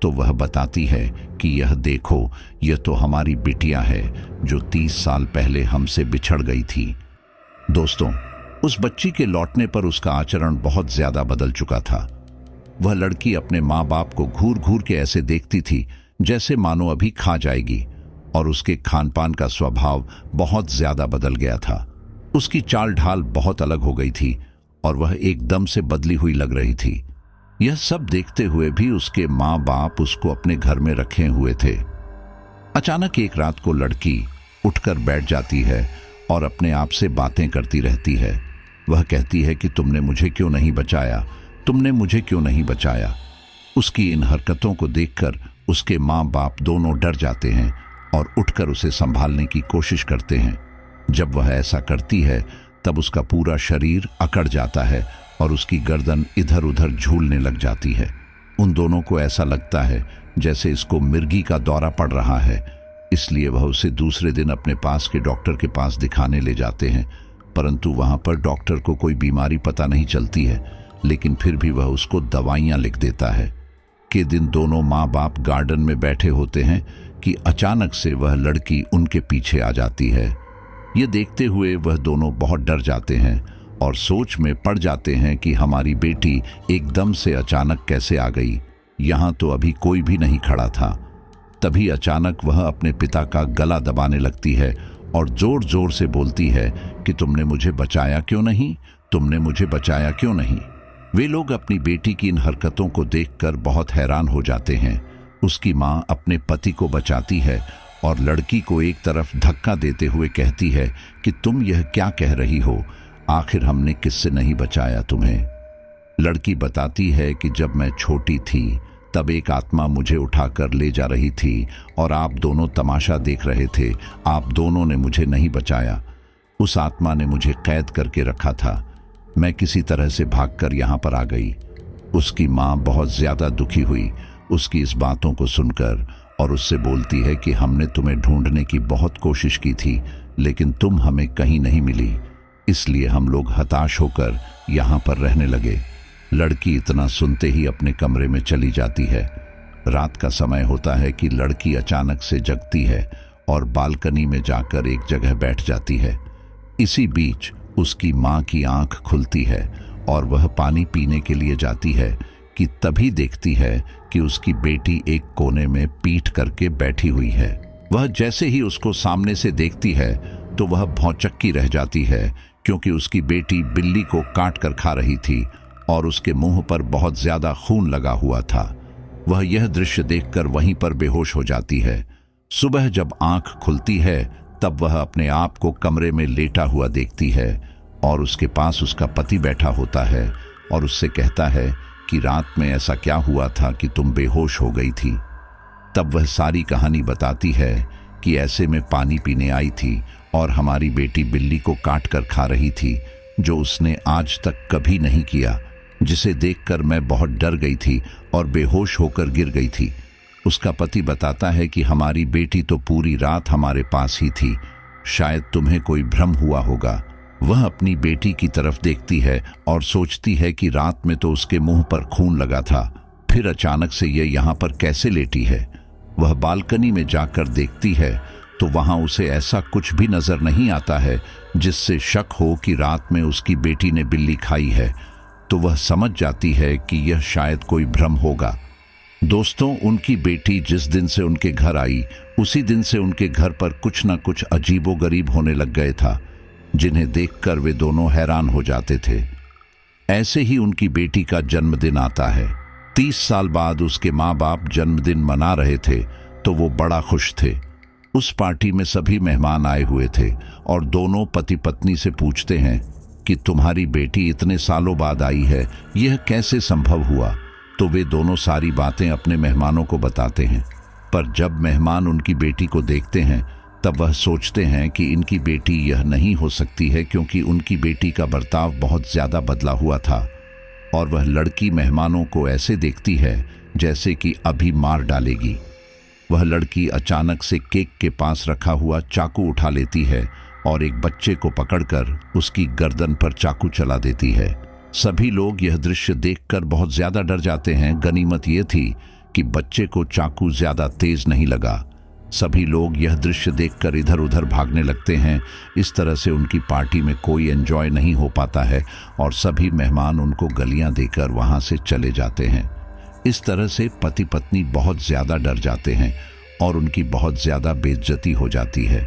तो वह बताती है कि यह देखो, यह तो हमारी बिटिया है जो 30 साल पहले हमसे बिछड़ गई थी। दोस्तों, उस बच्ची के लौटने पर उसका आचरण बहुत ज्यादा बदल चुका था। वह लड़की अपने माँ बाप को घूर घूर के ऐसे देखती थी जैसे मानो अभी खा जाएगी, और उसके खान पान का स्वभाव बहुत ज्यादा बदल गया था। उसकी चाल ढाल बहुत अलग हो गई थी और वह एकदम से बदली हुई लग रही थी। यह सब देखते हुए भी उसके माँ बाप उसको अपने घर में रखे हुए थे। अचानक एक रात को लड़की उठकर बैठ जाती है और अपने आप से बातें करती रहती है। वह कहती है कि तुमने मुझे क्यों नहीं बचाया, तुमने मुझे क्यों नहीं बचाया। उसकी इन हरकतों को देखकर उसके माँ बाप दोनों डर जाते हैं और उठकर उसे संभालने की कोशिश करते हैं। जब वह ऐसा करती है तब उसका पूरा शरीर अकड़ जाता है और उसकी गर्दन इधर उधर झूलने लग जाती है। उन दोनों को ऐसा लगता है जैसे इसको मिर्गी का दौरा पड़ रहा है, इसलिए वह उसे दूसरे दिन अपने पास के डॉक्टर के पास दिखाने ले जाते हैं। परंतु वहां पर डॉक्टर को कोई बीमारी पता नहीं चलती है, लेकिन फिर भी वह उसको दवाइयां लिख देता है। के दिन दोनों माँ बाप गार्डन में बैठे होते हैं कि अचानक से वह लड़की उनके पीछे आ जाती है। ये देखते हुए वह दोनों बहुत डर जाते हैं और सोच में पड़ जाते हैं कि हमारी बेटी एकदम से अचानक कैसे आ गई। यहाँ तो अभी कोई भी नहीं खड़ा था। तभी अचानक वह अपने पिता का गला दबाने लगती है और जोर जोर से बोलती है कि तुमने मुझे बचाया क्यों नहीं, तुमने मुझे बचाया क्यों नहीं। वे लोग अपनी बेटी की इन हरकतों को देखकर बहुत हैरान हो जाते हैं। उसकी माँ अपने पति को बचाती है और लड़की को एक तरफ धक्का देते हुए कहती है कि तुम यह क्या कह रही हो, आखिर हमने किससे नहीं बचाया तुम्हें। लड़की बताती है कि जब मैं छोटी थी तब एक आत्मा मुझे उठाकर ले जा रही थी और आप दोनों तमाशा देख रहे थे। आप दोनों ने मुझे नहीं बचाया। उस आत्मा ने मुझे कैद करके रखा था। मैं किसी तरह से भागकर यहाँ पर आ गई। उसकी माँ बहुत ज्यादा दुखी हुई उसकी इस बातों को सुनकर और उससे बोलती है कि हमने तुम्हें ढूंढने की बहुत कोशिश की थी, लेकिन तुम हमें कहीं नहीं मिली, इसलिए हम लोग हताश होकर यहाँ पर रहने लगे। लड़की इतना सुनते ही अपने कमरे में चली जाती है। रात का समय होता है कि लड़की अचानक से जगती है और बालकनी में जाकर एक जगह बैठ जाती है। इसी बीच उसकी माँ की आंख खुलती है और वह पानी पीने के लिए जाती है कि तभी देखती है कि उसकी बेटी एक कोने में पीठ करके बैठी हुई है। वह जैसे ही उसको सामने से देखती है तो वह भौचक्की रह जाती है, क्योंकि उसकी बेटी बिल्ली को काट कर खा रही थी और उसके मुंह पर बहुत ज्यादा खून लगा हुआ था। वह यह दृश्य देखकर वहीं पर बेहोश हो जाती है। सुबह जब आंख खुलती है तब वह अपने आप को कमरे में लेटा हुआ देखती है और उसके पास उसका पति बैठा होता है और उससे कहता है कि रात में ऐसा क्या हुआ था कि तुम बेहोश हो गई थी। तब वह सारी कहानी बताती है कि ऐसे में पानी पीने आई थी और हमारी बेटी बिल्ली को काट कर खा रही थी, जो उसने आज तक कभी नहीं किया, जिसे देखकर मैं बहुत डर गई थी और बेहोश होकर गिर गई थी। उसका पति बताता है कि हमारी बेटी तो पूरी रात हमारे पास ही थी, शायद तुम्हें कोई भ्रम हुआ होगा। वह अपनी बेटी की तरफ देखती है और सोचती है कि रात में तो उसके मुंह पर खून लगा था, फिर अचानक से ये यहाँ पर कैसे लेटी है। वह बालकनी में जाकर देखती है तो वहां उसे ऐसा कुछ भी नजर नहीं आता है जिससे शक हो कि रात में उसकी बेटी ने बिल्ली खाई है। तो वह समझ जाती है कि यह शायद कोई भ्रम होगा। दोस्तों, उनकी बेटी जिस दिन से उनके घर आई उसी दिन से उनके घर पर कुछ न कुछ अजीबोगरीब होने लग गए था, जिन्हें देखकर वे दोनों हैरान हो जाते थे। ऐसे ही उनकी बेटी का जन्मदिन आता है। 30 साल बाद उसके माँ बाप जन्मदिन मना रहे थे तो वो बड़ा खुश थे। उस पार्टी में सभी मेहमान आए हुए थे और दोनों पति पत्नी से पूछते हैं कि तुम्हारी बेटी इतने सालों बाद आई है, यह कैसे संभव हुआ। तो वे दोनों सारी बातें अपने मेहमानों को बताते हैं, पर जब मेहमान उनकी बेटी को देखते हैं तब वह सोचते हैं कि इनकी बेटी यह नहीं हो सकती है, क्योंकि उनकी बेटी का बर्ताव बहुत ज्यादा बदला हुआ था। और वह लड़की मेहमानों को ऐसे देखती है जैसे कि अभी मार डालेगी। वह लड़की अचानक से केक के पास रखा हुआ चाकू उठा लेती है और एक बच्चे को पकड़कर उसकी गर्दन पर चाकू चला देती है। सभी लोग यह दृश्य देखकर बहुत ज्यादा डर जाते हैं। गनीमत यह थी कि बच्चे को चाकू ज्यादा तेज नहीं लगा। सभी लोग यह दृश्य देखकर इधर उधर भागने लगते हैं। इस तरह से उनकी पार्टी में कोई एंजॉय नहीं हो पाता है और सभी मेहमान उनको गलियां देकर वहां से चले जाते हैं। इस तरह से पति पत्नी बहुत ज्यादा डर जाते हैं और उनकी बहुत ज्यादा बेइज्जती हो जाती है।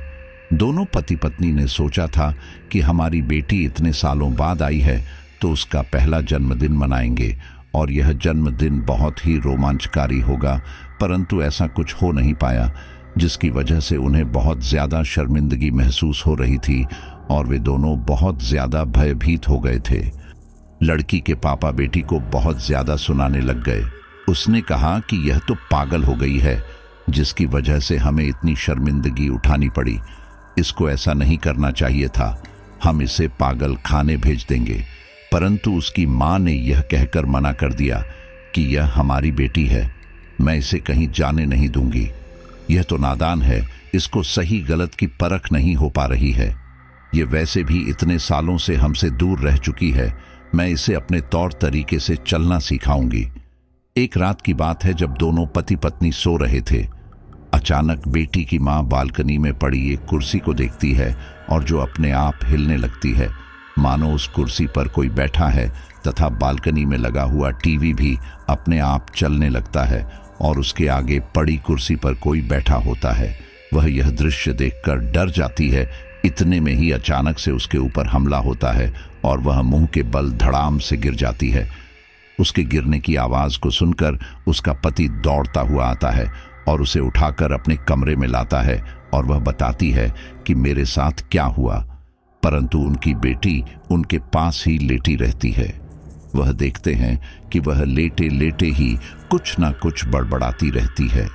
दोनों पति पत्नी ने सोचा था कि हमारी बेटी इतने सालों बाद आई है तो उसका पहला जन्मदिन मनाएंगे और यह जन्मदिन बहुत ही रोमांचकारी होगा, परंतु ऐसा कुछ हो नहीं पाया, जिसकी वजह से उन्हें बहुत ज्यादा शर्मिंदगी महसूस हो रही थी और वे दोनों बहुत ज्यादा भयभीत हो गए थे। लड़की के पापा बेटी को बहुत ज्यादा सुनाने लग गए। उसने कहा कि यह तो पागल हो गई है, जिसकी वजह से हमें इतनी शर्मिंदगी उठानी पड़ी। इसको ऐसा नहीं करना चाहिए था, हम इसे पागल खाने भेज देंगे। परंतु उसकी माँ ने यह कहकर मना कर दिया कि यह हमारी बेटी है, मैं इसे कहीं जाने नहीं दूंगी। यह तो नादान है, इसको सही गलत की परख नहीं हो पा रही है। ये वैसे भी इतने सालों से हमसे दूर रह चुकी है, मैं इसे अपने तौर तरीके से चलना सिखाऊंगी। एक रात की बात है, जब दोनों पति पत्नी सो रहे थे। अचानक बेटी की माँ बालकनी में पड़ी एक कुर्सी को देखती है और जो अपने आप हिलने लगती है। मानो उस कुर्सी पर कोई बैठा है तथा बालकनी में लगा हुआ टीवी भी अपने आप चलने लगता है और उसके आगे पड़ी कुर्सी पर कोई बैठा होता है। वह यह दृश्य देखकर डर जाती है। इतने में ही अचानक से उसके ऊपर हमला होता है और वह मुंह के बल धड़ाम से गिर जाती है। उसके गिरने की आवाज को सुनकर उसका पति दौड़ता हुआ आता है और उसे उठाकर अपने कमरे में लाता है और वह बताती है कि मेरे साथ क्या हुआ, परंतु उनकी बेटी उनके पास ही लेटी रहती है। वह देखते हैं कि वह लेटे लेटे ही कुछ ना कुछ बड़बड़ाती रहती है।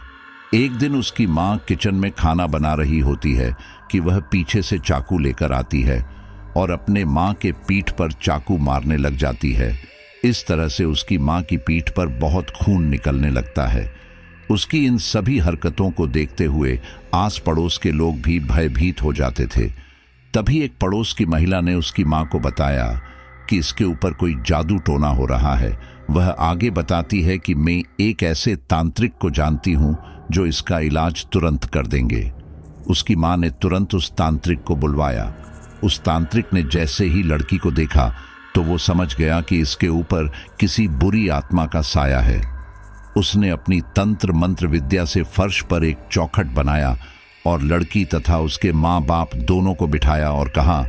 एक दिन उसकी माँ किचन में खाना बना रही होती है कि वह पीछे से चाकू लेकर आती है और अपने माँ के पीठ पर चाकू मारने लग जाती है। इस तरह से उसकी माँ की पीठ पर बहुत खून निकलने लगता है। उसकी इन सभी हरकतों को देखते हुए आस पड़ोस के लोग भी भयभीत हो जाते थे। तभी एक पड़ोस की महिला ने उसकी माँ को बताया कि इसके ऊपर कोई जादू टोना हो रहा है। वह आगे बताती है कि मैं एक ऐसे तांत्रिक को जानती हूँ जो इसका इलाज तुरंत कर देंगे। उसकी माँ ने तुरंत उस तांत्रिक को बुलवाया। उस तांत्रिक ने जैसे ही लड़की को देखा तो वो समझ गया कि इसके ऊपर किसी बुरी आत्मा का साया है। उसने अपनी तंत्र मंत्र विद्या से फर्श पर एक चौखट बनाया और लड़की तथा उसके माँ बाप दोनों को बिठाया और कहा,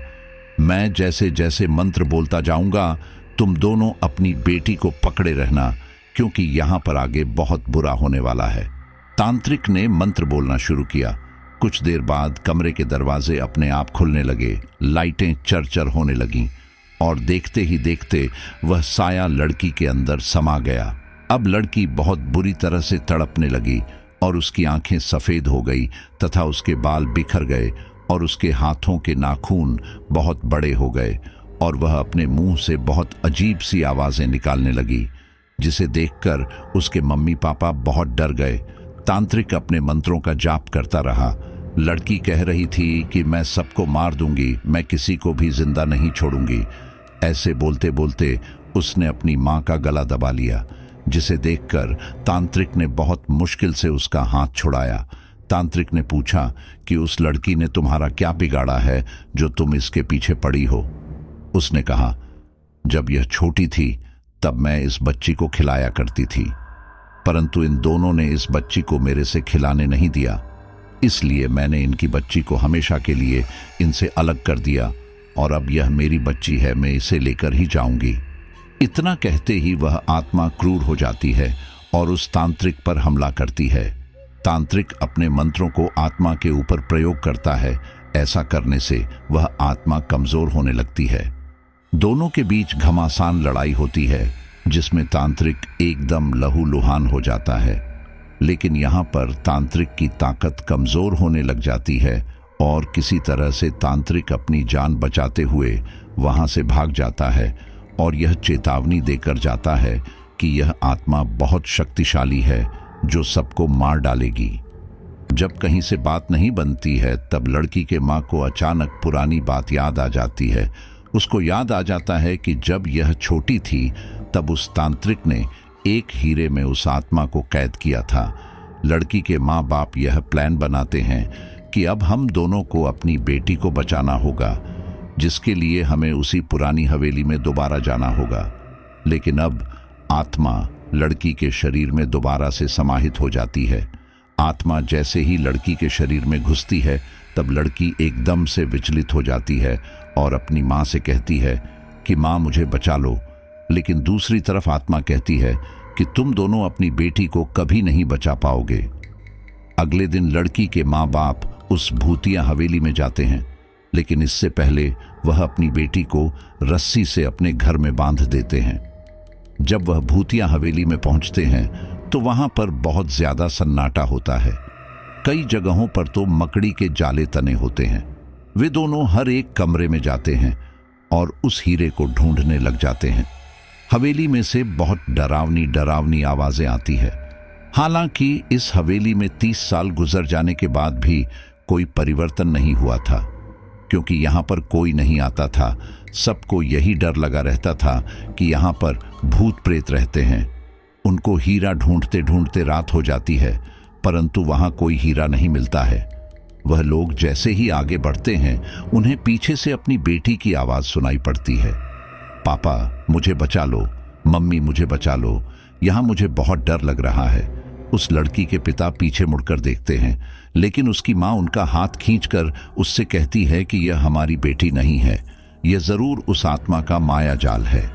मैं जैसे जैसे मंत्र बोलता जाऊंगा तुम दोनों अपनी बेटी को पकड़े रहना, क्योंकि यहाँ पर आगे बहुत बुरा होने वाला है। तांत्रिक ने मंत्र बोलना शुरू किया। कुछ देर बाद कमरे के दरवाजे अपने आप खुलने लगे, लाइटें चरचर होने लगीं और देखते ही देखते वह साया लड़की के अंदर समा गया। अब लड़की बहुत बुरी तरह से तड़पने लगी और उसकी आंखें सफेद हो गई तथा उसके बाल बिखर गए और उसके हाथों के नाखून बहुत बड़े हो गए और वह अपने मुंह से बहुत अजीब सी आवाजें निकालने लगी, जिसे देखकर उसके मम्मी पापा बहुत डर गए। तांत्रिक अपने मंत्रों का जाप करता रहा। लड़की कह रही थी कि मैं सबको मार दूंगी, मैं किसी को भी जिंदा नहीं छोड़ूंगी। ऐसे बोलते बोलते उसने अपनी माँ का गला दबा लिया, जिसे देखकर तांत्रिक ने बहुत मुश्किल से उसका हाथ छुड़ाया। तांत्रिक ने पूछा कि उस लड़की ने तुम्हारा क्या बिगाड़ा है जो तुम इसके पीछे पड़ी हो। उसने कहा, जब यह छोटी थी तब मैं इस बच्ची को खिलाया करती थी, परंतु इन दोनों ने इस बच्ची को मेरे से खिलाने नहीं दिया, इसलिए मैंने इनकी बच्ची को हमेशा के लिए इनसे अलग कर दिया और अब यह मेरी बच्ची है, मैं इसे लेकर ही जाऊंगी। इतना कहते ही वह आत्मा क्रूर हो जाती है और उस तांत्रिक पर हमला करती है। तांत्रिक अपने मंत्रों को आत्मा के ऊपर प्रयोग करता है। ऐसा करने से वह आत्मा कमजोर होने लगती है। दोनों के बीच घमासान लड़ाई होती है, जिसमें तांत्रिक एकदम लहूलुहान हो जाता है। लेकिन यहाँ पर तांत्रिक की ताकत कमजोर होने लग जाती है और किसी तरह से तांत्रिक अपनी जान बचाते हुए वहां से भाग जाता है और यह चेतावनी देकर जाता है कि यह आत्मा बहुत शक्तिशाली है जो सबको मार डालेगी। जब कहीं से बात नहीं बनती है तब लड़की के माँ को अचानक पुरानी बात याद आ जाती है। उसको याद आ जाता है कि जब यह छोटी थी तब उस तांत्रिक ने एक हीरे में उस आत्मा को कैद किया था। लड़की के माँ बाप यह प्लान बनाते हैं कि अब हम दोनों को अपनी बेटी को बचाना होगा, जिसके लिए हमें उसी पुरानी हवेली में दोबारा जाना होगा। लेकिन अब आत्मा लड़की के शरीर में दोबारा से समाहित हो जाती है। आत्मा जैसे ही लड़की के शरीर में घुसती है तब लड़की एकदम से विचलित हो जाती है और अपनी माँ से कहती है कि माँ मुझे बचा लो। लेकिन दूसरी तरफ आत्मा कहती है कि तुम दोनों अपनी बेटी को कभी नहीं बचा पाओगे। अगले दिन लड़की के माँ बाप उस भूतिया हवेली में जाते हैं, लेकिन इससे पहले वह अपनी बेटी को रस्सी से अपने घर में बांध देते हैं। जब वह भूतिया हवेली में पहुंचते हैं तो वहां पर बहुत ज्यादा सन्नाटा होता है। कई जगहों पर तो मकड़ी के जाले तने होते हैं। वे दोनों हर एक कमरे में जाते हैं और उस हीरे को ढूंढने लग जाते हैं। हवेली में से बहुत डरावनी डरावनी आवाजें आती है। हालांकि इस हवेली में 30 साल गुजर जाने के बाद भी कोई परिवर्तन नहीं हुआ था, क्योंकि यहाँ पर कोई नहीं आता था। सबको यही डर लगा रहता था कि यहाँ पर भूत प्रेत रहते हैं। उनको हीरा ढूंढते ढूंढते रात हो जाती है, परंतु वहाँ कोई हीरा नहीं मिलता है। वह लोग जैसे ही आगे बढ़ते हैं उन्हें पीछे से अपनी बेटी की आवाज सुनाई पड़ती है। पापा मुझे बचा लो, मम्मी मुझे बचा लो, यहाँ मुझे बहुत डर लग रहा है। उस लड़की के पिता पीछे मुड़कर देखते हैं, लेकिन उसकी माँ उनका हाथ खींचकर उससे कहती है कि यह हमारी बेटी नहीं है, यह जरूर उस आत्मा का माया जाल है।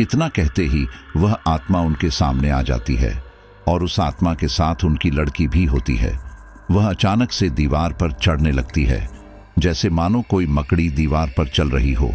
इतना कहते ही वह आत्मा उनके सामने आ जाती है और उस आत्मा के साथ उनकी लड़की भी होती है। वह अचानक से दीवार पर चढ़ने लगती है, जैसे मानो कोई मकड़ी दीवार पर चल रही हो।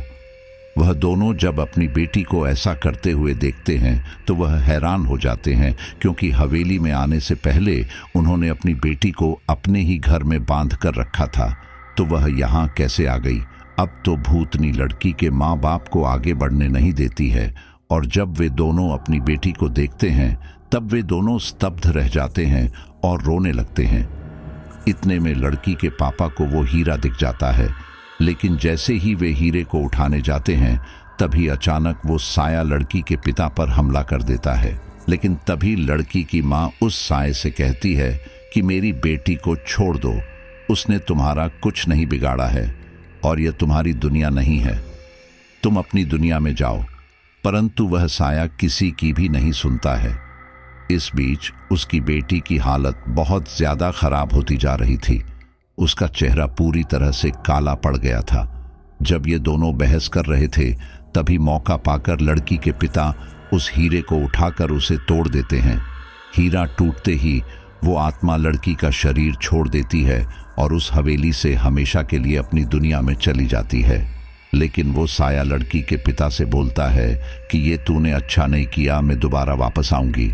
वह दोनों जब अपनी बेटी को ऐसा करते हुए देखते हैं तो वह हैरान हो जाते हैं, क्योंकि हवेली में आने से पहले उन्होंने अपनी बेटी को अपने ही घर में बांध कर रखा था, तो वह यहाँ कैसे आ गई। अब तो भूतनी लड़की के माँ बाप को आगे बढ़ने नहीं देती है, और जब वे दोनों अपनी बेटी को देखते हैं तब वे दोनों स्तब्ध रह जाते हैं और रोने लगते हैं। इतने में लड़की के पापा को वो हीरा दिख जाता है, लेकिन जैसे ही वे हीरे को उठाने जाते हैं तभी अचानक वो साया लड़की के पिता पर हमला कर देता है। लेकिन तभी लड़की की माँ उस साये से कहती है कि मेरी बेटी को छोड़ दो, उसने तुम्हारा कुछ नहीं बिगाड़ा है और यह तुम्हारी दुनिया नहीं है, तुम अपनी दुनिया में जाओ। परंतु वह साया किसी की भी नहीं सुनता है। इस बीच उसकी बेटी की हालत बहुत ज्यादा खराब होती जा रही थी। उसका चेहरा पूरी तरह से काला पड़ गया था। जब ये दोनों बहस कर रहे थे तभी मौका पाकर लड़की के पिता उस हीरे को उठाकर उसे तोड़ देते हैं। हीरा टूटते ही वो आत्मा लड़की का शरीर छोड़ देती है और उस हवेली से हमेशा के लिए अपनी दुनिया में चली जाती है। लेकिन वो साया लड़की के पिता से बोलता है कि ये तूने अच्छा नहीं किया, मैं दोबारा वापस आऊंगी।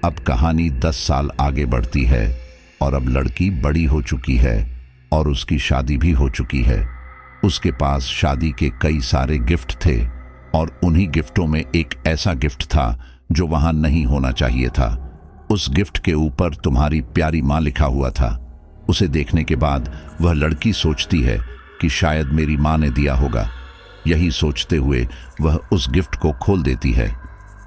अब कहानी 10 साल आगे बढ़ती है और अब लड़की बड़ी हो चुकी है और उसकी शादी भी हो चुकी है। उसके पास शादी के कई सारे गिफ्ट थे और उन्हीं गिफ्टों में एक ऐसा गिफ्ट था जो वहां नहीं होना चाहिए था। उस गिफ्ट के ऊपर तुम्हारी प्यारी माँ लिखा हुआ था। उसे देखने के बाद वह लड़की सोचती है कि शायद मेरी माँ ने दिया होगा। यही सोचते हुए वह उस गिफ्ट को खोल देती है।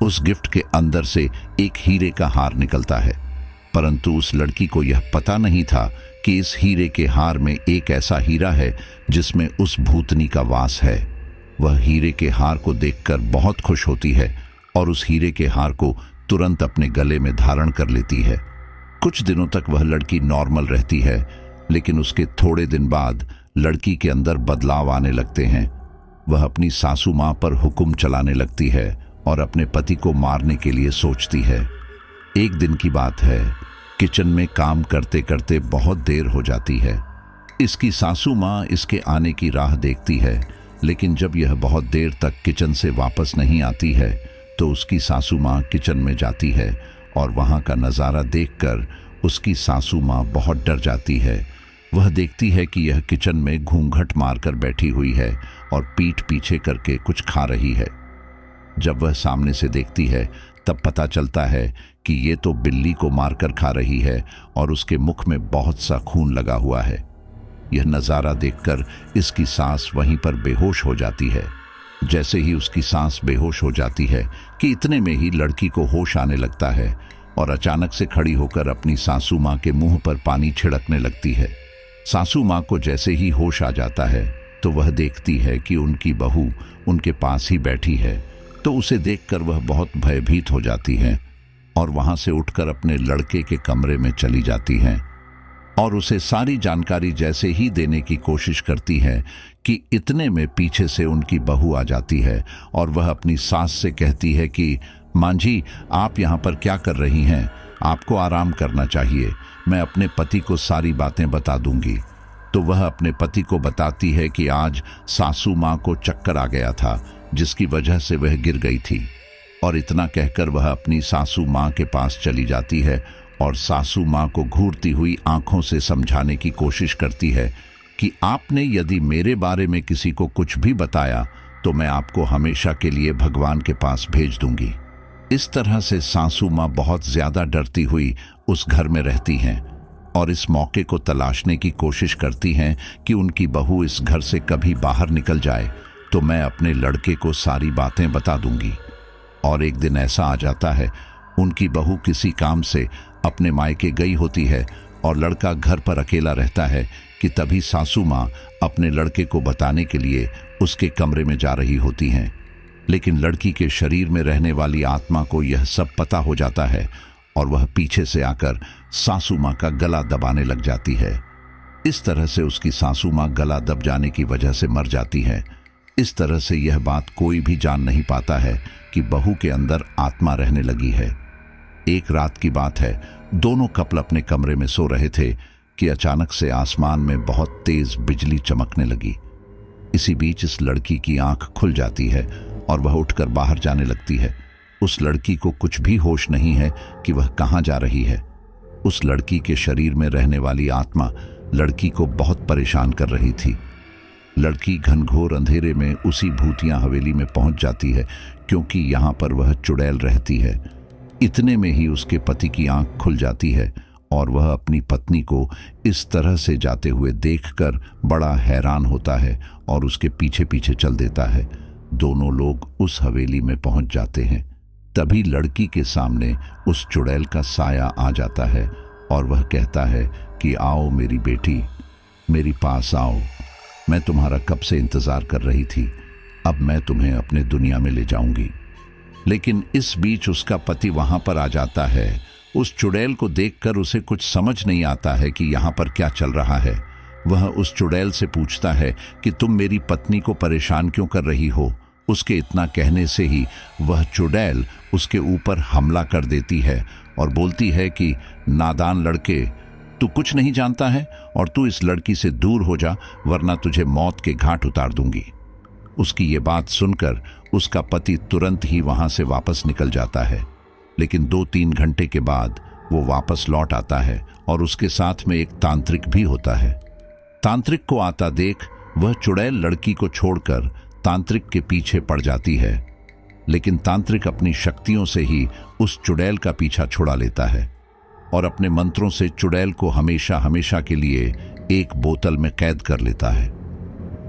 उस गिफ्ट के अंदर से एक हीरे का हार निकलता है, परंतु उस लड़की को यह पता नहीं था कि इस हीरे के हार में एक ऐसा हीरा है जिसमें उस भूतनी का वास है। वह हीरे के हार को देखकर बहुत खुश होती है और उस हीरे के हार को तुरंत अपने गले में धारण कर लेती है। कुछ दिनों तक वह लड़की नॉर्मल रहती है, लेकिन उसके थोड़े दिन बाद लड़की के अंदर बदलाव आने लगते हैं। वह अपनी सासू माँ पर हुक्म चलाने लगती है और अपने पति को मारने के लिए सोचती है। एक दिन की बात है, किचन में काम करते करते बहुत देर हो जाती है। इसकी सासू माँ इसके आने की राह देखती है, लेकिन जब यह बहुत देर तक किचन से वापस नहीं आती है तो उसकी सासू माँ किचन में जाती है और वहाँ का नज़ारा देखकर उसकी सासू माँ बहुत डर जाती है। वह देखती है कि यह किचन में घूंघट मारकर बैठी हुई है और पीठ पीछे करके कुछ खा रही है। जब वह सामने से देखती है तब पता चलता है कि ये तो बिल्ली को मारकर खा रही है और उसके मुख में बहुत सा खून लगा हुआ है। यह नज़ारा देखकर इसकी सास वहीं पर बेहोश हो जाती है। जैसे ही उसकी सांस बेहोश हो जाती है कि इतने में ही लड़की को होश आने लगता है और अचानक से खड़ी होकर अपनी सासू माँ के मुंह पर पानी छिड़कने लगती है। सासू माँ को जैसे ही होश आ जाता है तो वह देखती है कि उनकी बहू उनके पास ही बैठी है, तो उसे देखकर वह बहुत भयभीत हो जाती है और वहां से उठकर अपने लड़के के कमरे में चली जाती हैं और उसे सारी जानकारी जैसे ही देने की कोशिश करती है कि इतने में पीछे से उनकी बहू आ जाती है और वह अपनी सास से कहती है कि माँ जी, आप यहाँ पर क्या कर रही हैं? आपको आराम करना चाहिए, मैं अपने पति को सारी बातें बता दूंगी। तो वह अपने पति को बताती है कि आज सासू माँ को चक्कर आ गया था, जिसकी वजह से वह गिर गई थी। और इतना कहकर वह अपनी सासू माँ के पास चली जाती है और सासू माँ को घूरती हुई आंखों से समझाने की कोशिश करती है कि आपने यदि मेरे बारे में किसी को कुछ भी बताया तो मैं आपको हमेशा के लिए भगवान के पास भेज दूंगी। इस तरह से सासू माँ बहुत ज्यादा डरती हुई उस घर में रहती हैं और इस मौके को तलाशने की कोशिश करती हैं कि उनकी बहू इस घर से कभी बाहर निकल जाए तो मैं अपने लड़के को सारी बातें बता दूंगी। और एक दिन ऐसा आ जाता है, उनकी बहू किसी काम से अपने मायके गई होती है और लड़का घर पर अकेला रहता है कि तभी सासू माँ अपने लड़के को बताने के लिए उसके कमरे में जा रही होती हैं। लेकिन लड़की के शरीर में रहने वाली आत्मा को यह सब पता हो जाता है और वह पीछे से आकर सासू माँ का गला दबाने लग जाती है। इस तरह से उसकी सासू माँ गला दब जाने की वजह से मर जाती है। इस तरह से यह बात कोई भी जान नहीं पाता है कि बहू के अंदर आत्मा रहने लगी है। एक रात की बात है, दोनों कपल अपने कमरे में सो रहे थे कि अचानक से आसमान में बहुत तेज बिजली चमकने लगी। इसी बीच इस लड़की की आंख खुल जाती है और वह उठकर बाहर जाने लगती है। उस लड़की को कुछ भी होश नहीं है कि वह कहाँ जा रही है। उस लड़की के शरीर में रहने वाली आत्मा लड़की को बहुत परेशान कर रही थी। लड़की घनघोर अंधेरे में उसी भूतिया हवेली में पहुंच जाती है, क्योंकि यहाँ पर वह चुड़ैल रहती है। इतने में ही उसके पति की आंख खुल जाती है और वह अपनी पत्नी को इस तरह से जाते हुए देखकर बड़ा हैरान होता है और उसके पीछे पीछे चल देता है। दोनों लोग उस हवेली में पहुंच जाते हैं। तभी लड़की के सामने उस चुड़ैल का साया आ जाता है और वह कहता है कि आओ मेरी बेटी, मेरी पास आओ, मैं तुम्हारा कब से इंतजार कर रही थी, अब मैं तुम्हें अपने दुनिया में ले जाऊंगी। लेकिन इस बीच उसका पति वहां पर आ जाता है। उस चुड़ैल को देखकर उसे कुछ समझ नहीं आता है कि यहाँ पर क्या चल रहा है। वह उस चुड़ैल से पूछता है कि तुम मेरी पत्नी को परेशान क्यों कर रही हो। उसके इतना कहने से ही वह चुड़ैल उसके ऊपर हमला कर देती है और बोलती है कि नादान लड़के, तू कुछ नहीं जानता है और तू इस लड़की से दूर हो जा, वरना तुझे मौत के घाट उतार दूंगी। उसकी ये बात सुनकर उसका पति तुरंत ही वहां से वापस निकल जाता है। लेकिन 2-3 घंटे के बाद वो वापस लौट आता है और उसके साथ में एक तांत्रिक भी होता है। तांत्रिक को आता देख वह चुड़ैल लड़की को छोड़कर तांत्रिक के पीछे पड़ जाती है। लेकिन तांत्रिक अपनी शक्तियों से ही उस चुड़ैल का पीछा छुड़ा लेता है और अपने मंत्रों से चुड़ैल को हमेशा हमेशा के लिए एक बोतल में कैद कर लेता है।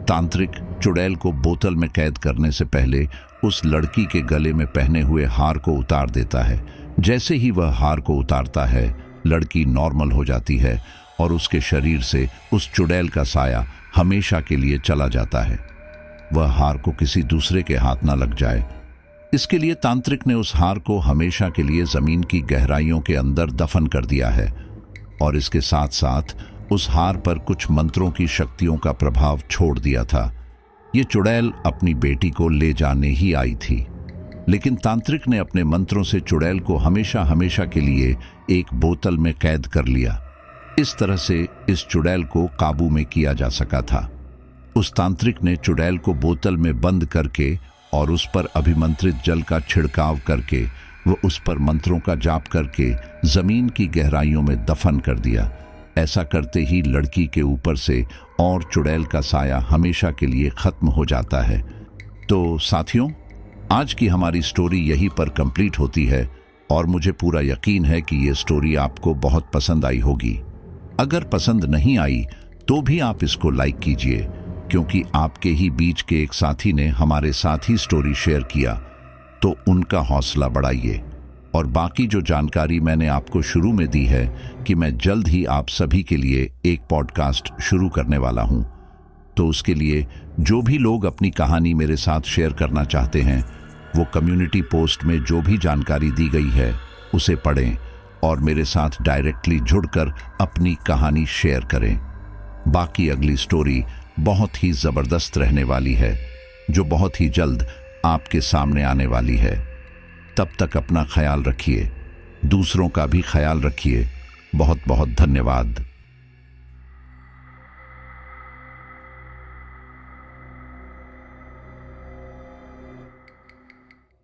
तांत्रिक चुड़ैल को बोतल में कैद करने से पहले उस लड़की के गले में पहने हुए हार को उतार देता है। जैसे ही वह हार को उतारता है, लड़की नॉर्मल हो जाती है और उसके शरीर से उस चुड़ैल का साया हमेशा के लिए चला जाता है। वह हार को किसी दूसरे के हाथ ना लग जाए, इसके लिए तांत्रिक ने उस हार को हमेशा के लिए जमीन की गहराइयों के अंदर दफन कर दिया है और इसके साथ साथ उस हार पर कुछ मंत्रों की शक्तियों का प्रभाव छोड़ दिया था। ये चुड़ैल अपनी बेटी को ले जाने ही आई थी, लेकिन तांत्रिक ने अपने मंत्रों से चुड़ैल को हमेशा हमेशा के लिए एक बोतल में कैद कर लिया। इस तरह से इस चुड़ैल को काबू में किया जा सका था। उस तांत्रिक ने चुड़ैल को बोतल में बंद करके और उस पर अभिमंत्रित जल का छिड़काव करके वह उस पर मंत्रों का जाप करके जमीन की गहराइयों में दफन कर दिया। ऐसा करते ही लड़की के ऊपर से और चुड़ैल का साया हमेशा के लिए खत्म हो जाता है। तो साथियों, आज की हमारी स्टोरी यहीं पर कंप्लीट होती है और मुझे पूरा यकीन है कि ये स्टोरी आपको बहुत पसंद आई होगी। अगर पसंद नहीं आई तो भी आप इसको लाइक कीजिए, क्योंकि आपके ही बीच के एक साथी ने हमारे साथ ही स्टोरी शेयर किया, तो उनका हौसला बढ़ाइए। और बाकी जो जानकारी मैंने आपको शुरू में दी है कि मैं जल्द ही आप सभी के लिए एक पॉडकास्ट शुरू करने वाला हूं, तो उसके लिए जो भी लोग अपनी कहानी मेरे साथ शेयर करना चाहते हैं, वो कम्युनिटी पोस्ट में जो भी जानकारी दी गई है उसे पढ़ें और मेरे साथ डायरेक्टली जुड़कर अपनी कहानी शेयर करें। बाकी अगली स्टोरी बहुत ही ज़बरदस्त रहने वाली है, जो बहुत ही जल्द आपके सामने आने वाली है। तब तक अपना ख्याल रखिए, दूसरों का भी ख्याल रखिए। बहुत बहुत धन्यवाद।